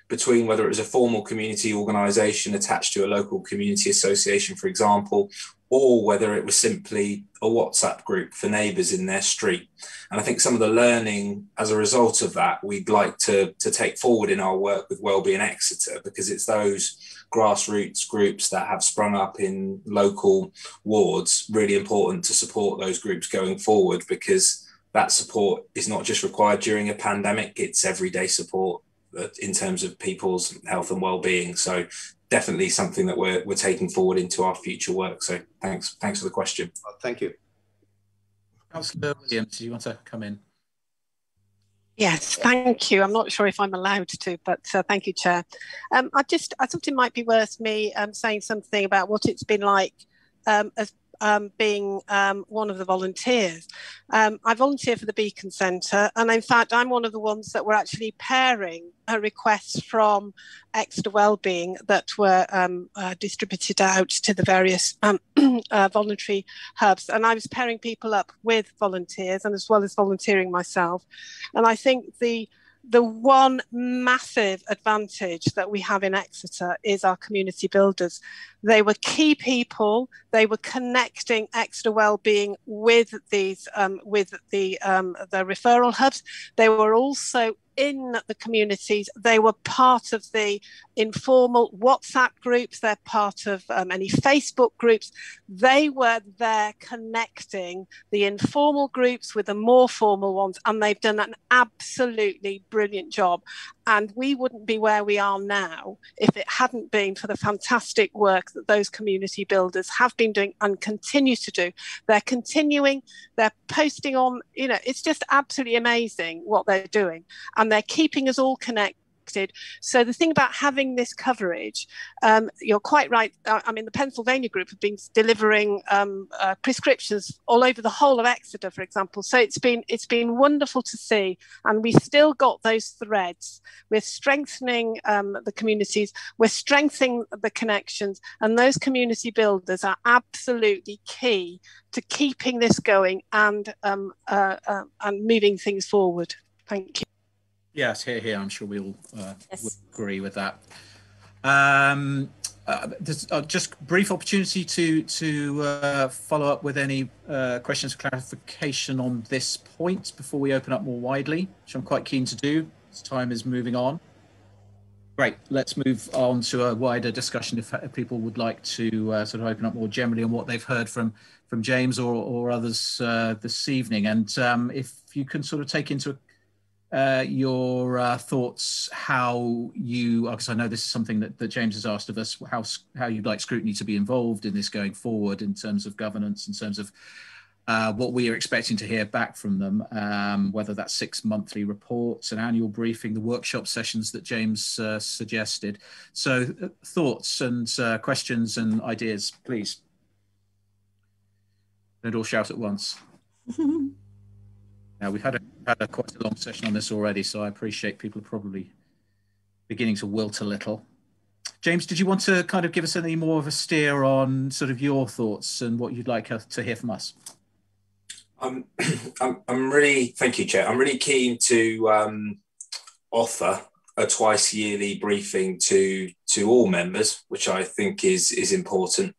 between whether it was a formal community organisation attached to a local community association, for example, or whether it was simply a WhatsApp group for neighbours in their street. And I think some of the learning as a result of that, we'd like to take forward in our work with Wellbeing Exeter, because it's those grassroots groups that have sprung up in local wards, really important to support those groups going forward, because that support is not just required during a pandemic, it's everyday support in terms of people's health and well-being. So definitely something that we're taking forward into our future work. So thanks for the question. Thank you. Councillor Williams, do you want to come in? Yes, thank you. I'm not sure if I'm allowed to, but thank you, Chair. I thought it might be worth me saying something about what it's been like as being one of the volunteers. I volunteer for the Beacon Centre, and in fact I'm one of the ones that were actually pairing requests from Exeter Wellbeing that were distributed out to the various voluntary hubs, and I was pairing people up with volunteers and as well as volunteering myself. And I think the one massive advantage that we have in Exeter is our community builders. They were key people. They were connecting Exeter Wellbeing with these, with the referral hubs. They were also in the communities. They were part of the informal WhatsApp groups. They're part of any Facebook groups. They were there connecting the informal groups with the more formal ones, and they've done an absolutely brilliant job. And we wouldn't be where we are now if it hadn't been for the fantastic work that those community builders have been doing and continue to do. They're continuing, they're posting on, you know, it's just absolutely amazing what they're doing. And they're keeping us all connected. So the thing about having this coverage, you're quite right. I mean, the Pennsylvania group have been delivering prescriptions all over the whole of Exeter, for example. So it's been wonderful to see, and we've still got those threads. We're strengthening the communities, we're strengthening the connections, and those community builders are absolutely key to keeping this going and moving things forward. Thank you. Yes, here. I'm sure we all yes. will agree with that. There's just brief opportunity to follow up with any questions or clarification on this point before we open up more widely, which I'm quite keen to do as time is moving on. Great, let's move on to a wider discussion if people would like to sort of open up more generally on what they've heard from James or others this evening. And if you can sort of take into your thoughts, how you, because I know this is something that James has asked of us, how you'd like Scrutiny to be involved in this going forward in terms of governance, in terms of what we are expecting to hear back from them, whether that's 6 monthly reports, an annual briefing, the workshop sessions that James suggested. So thoughts and questions and ideas, please. Don't all shout at once. Now, we've had quite a long session on this already, so I appreciate people are probably beginning to wilt a little. James, did you want to kind of give us any more of a steer on sort of your thoughts and what you'd like to hear from us? I'm really, thank you, Chair. I'm really keen to offer a twice yearly briefing to all members, which I think is important.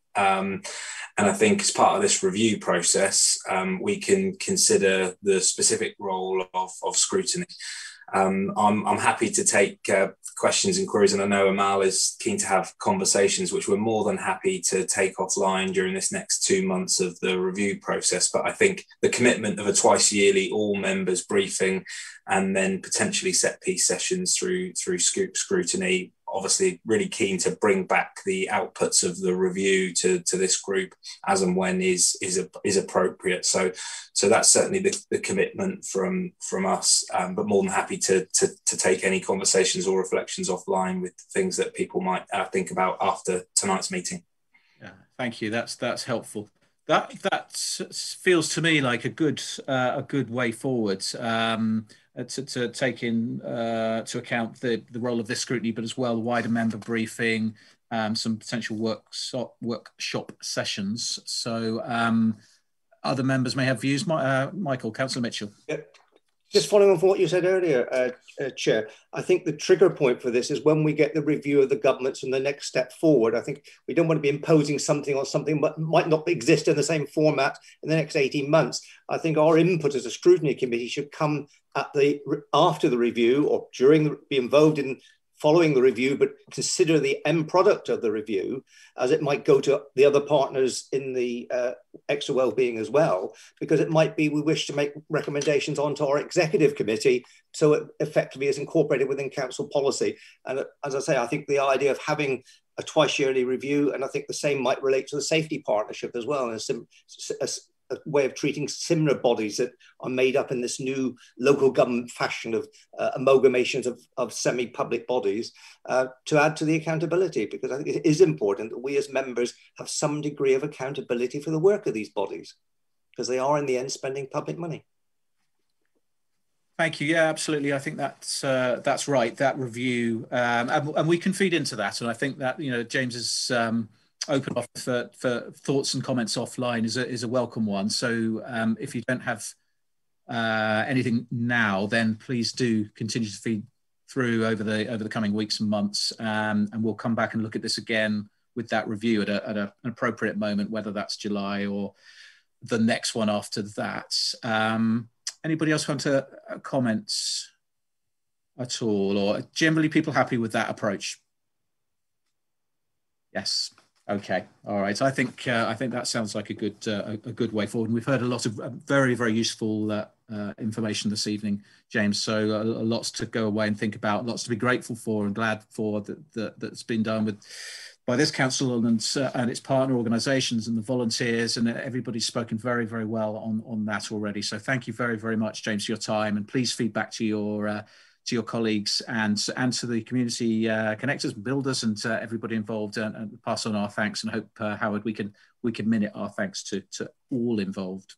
And I think as part of this review process, we can consider the specific role of scrutiny. I'm happy to take questions and queries, and I know Amal is keen to have conversations, which we're more than happy to take offline during this next 2 months of the review process. But I think the commitment of a twice yearly all members briefing and then potentially set piece sessions through scrutiny, obviously really keen to bring back the outputs of the review to this group as and when is appropriate. So that's certainly the commitment from us, but more than happy to take any conversations or reflections offline with things that people might think about after tonight's meeting. Yeah, thank you. That's helpful. That feels to me like a good way forward. To take to account the role of this scrutiny, but as well the wider member briefing, some potential workshop sessions. So other members may have views. Michael, Councillor Mitchell. Yep. Just following on from what you said earlier, Chair, I think the trigger point for this is when we get the review of the governments and the next step forward. I think we don't want to be imposing something on something that might not exist in the same format in the next 18 months. I think our input as a scrutiny committee should come after the review or be involved in following the review, but consider the end product of the review as it might go to the other partners in the Exeter Wellbeing as well, because it might be we wish to make recommendations onto our executive committee so it effectively is incorporated within council policy. And as I say, I think the idea of having a twice yearly review, and I think the same might relate to the safety partnership as well, and a way of treating similar bodies that are made up in this new local government fashion of amalgamations of semi-public bodies to add to the accountability, because I think it is important that we as members have some degree of accountability for the work of these bodies, because they are in the end spending public money. Thank you. Yeah, absolutely. I think that's right. That review, and we can feed into that. And I think that, you know, James's open offer for thoughts and comments offline is a welcome one. So if you don't have anything now, then please do continue to feed through over the coming weeks and months, and we'll come back and look at this again with that review at an appropriate moment, whether that's July or the next one after that. Anybody else want to comment at all, or generally people happy with that approach? Yes. Okay. All right. I think that sounds like a good way forward. And we've heard a lot of very, very useful information this evening, James. So lots to go away and think about, lots to be grateful for and glad for that's been done by this council and its partner organisations and the volunteers, and everybody's spoken very, very well on that already. So thank you very, very much, James, for your time, and please feed back to your colleagues and to the community connectors, builders, and everybody involved, and pass on our thanks. And hope, Howard, we can minute our thanks to all involved.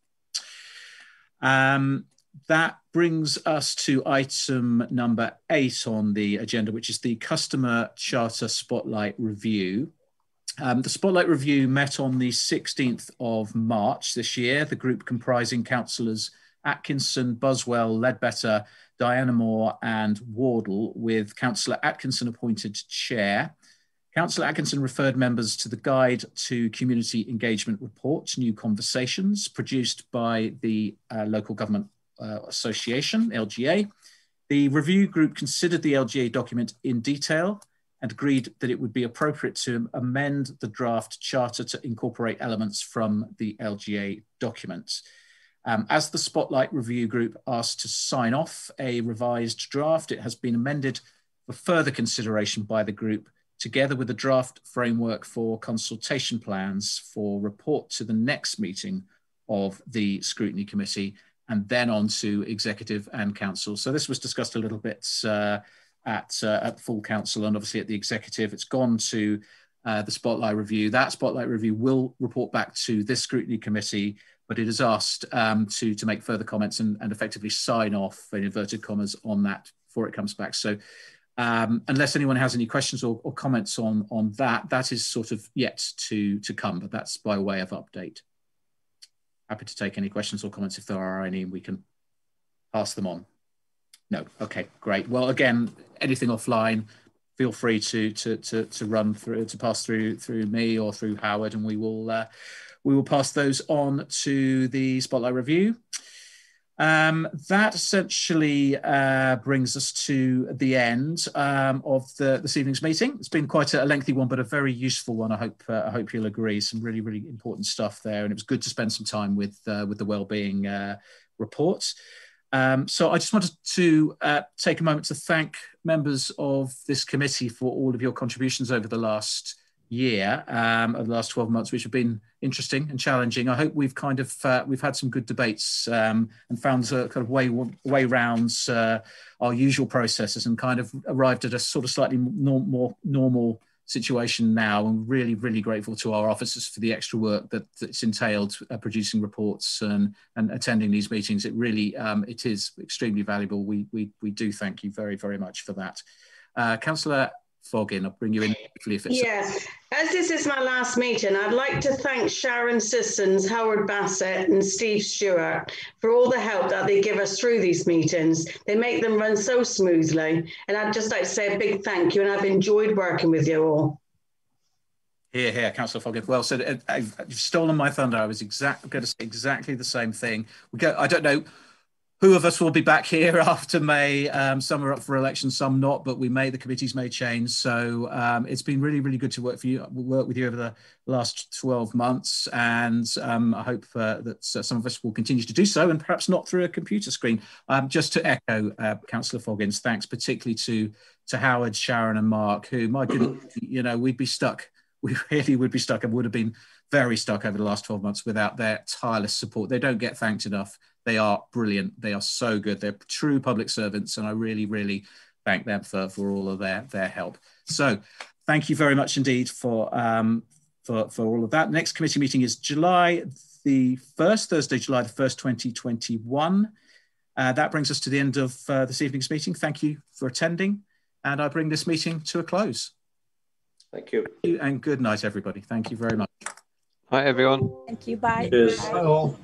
That brings us to item number 8 on the agenda, which is the Customer Charter Spotlight Review. The Spotlight Review met on the 16th of March this year. The group comprising councillors Atkinson, Buswell, Ledbetter, Diana Moore and Wardle, with Councillor Atkinson appointed chair. Councillor Atkinson referred members to the Guide to Community Engagement Report, New Conversations, produced by the Local Government Association, LGA. The review group considered the LGA document in detail and agreed that it would be appropriate to amend the draft charter to incorporate elements from the LGA document. As the Spotlight Review Group asked to sign off a revised draft, it has been amended for further consideration by the group, together with a draft framework for consultation plans for report to the next meeting of the Scrutiny Committee, and then on to Executive and Council. So this was discussed a little bit at full Council, and obviously at the Executive. It's gone to the Spotlight Review. That Spotlight Review will report back to this Scrutiny Committee, but it is asked to make further comments and effectively sign off, in inverted commas, on that before it comes back. So unless anyone has any questions or comments on that, that is sort of yet to come, but that's by way of update. Happy to take any questions or comments if there are any, and we can pass them on. No, okay, great. Well, again, anything offline, feel free to run through, to pass through me or through Howard, and we will pass those on to the Spotlight Review. That essentially brings us to the end of this evening's meeting. It's been quite a lengthy one, but a very useful one. I hope you'll agree. Some really, really important stuff there, and it was good to spend some time with the Wellbeing report. So I just wanted to take a moment to thank members of this committee for all of your contributions over the last year, over the last 12 months, which have been interesting and challenging. I hope we've kind of we've had some good debates and found a kind of way round our usual processes and kind of arrived at a sort of slightly more normal situation now. And really, really grateful to our officers for the extra work that's entailed producing reports and attending these meetings. It really it is extremely valuable. We do thank you very, very much for that. Councillor Foggin, I'll bring you in if it's... Yes, as this is my last meeting, I'd like to thank Sharon Sissons, Howard Bassett and Steve Stewart for all the help that they give us through these meetings. They make them run so smoothly, and I'd just like to say a big thank you, and I've enjoyed working with you all. Here, Councillor Foggin. Well said. You've stolen my thunder. I was going to say exactly the same thing. I don't know who of us will be back here after May. Some are up for election, some not, but the committees may change. So it's been really, really good to work with you over the last 12 months. And I hope that some of us will continue to do so, and perhaps not through a computer screen. Just to echo Councillor Foggin's thanks, particularly to Howard, Sharon and Mark, who, my goodness, we'd be stuck. We really would be stuck and would have been very stuck over the last 12 months without their tireless support. They don't get thanked enough. They are brilliant. They are so good. They're true public servants, and I really, really thank them for all of their help. So thank you very much indeed for all of that. Next committee meeting is July the 1st, Thursday, July the 1st, 2021. That brings us to the end of this evening's meeting. Thank you for attending, and I bring this meeting to a close. Thank you. And good night, everybody. Thank you very much. Hi, everyone. Thank you. Bye. Cheers. Bye all.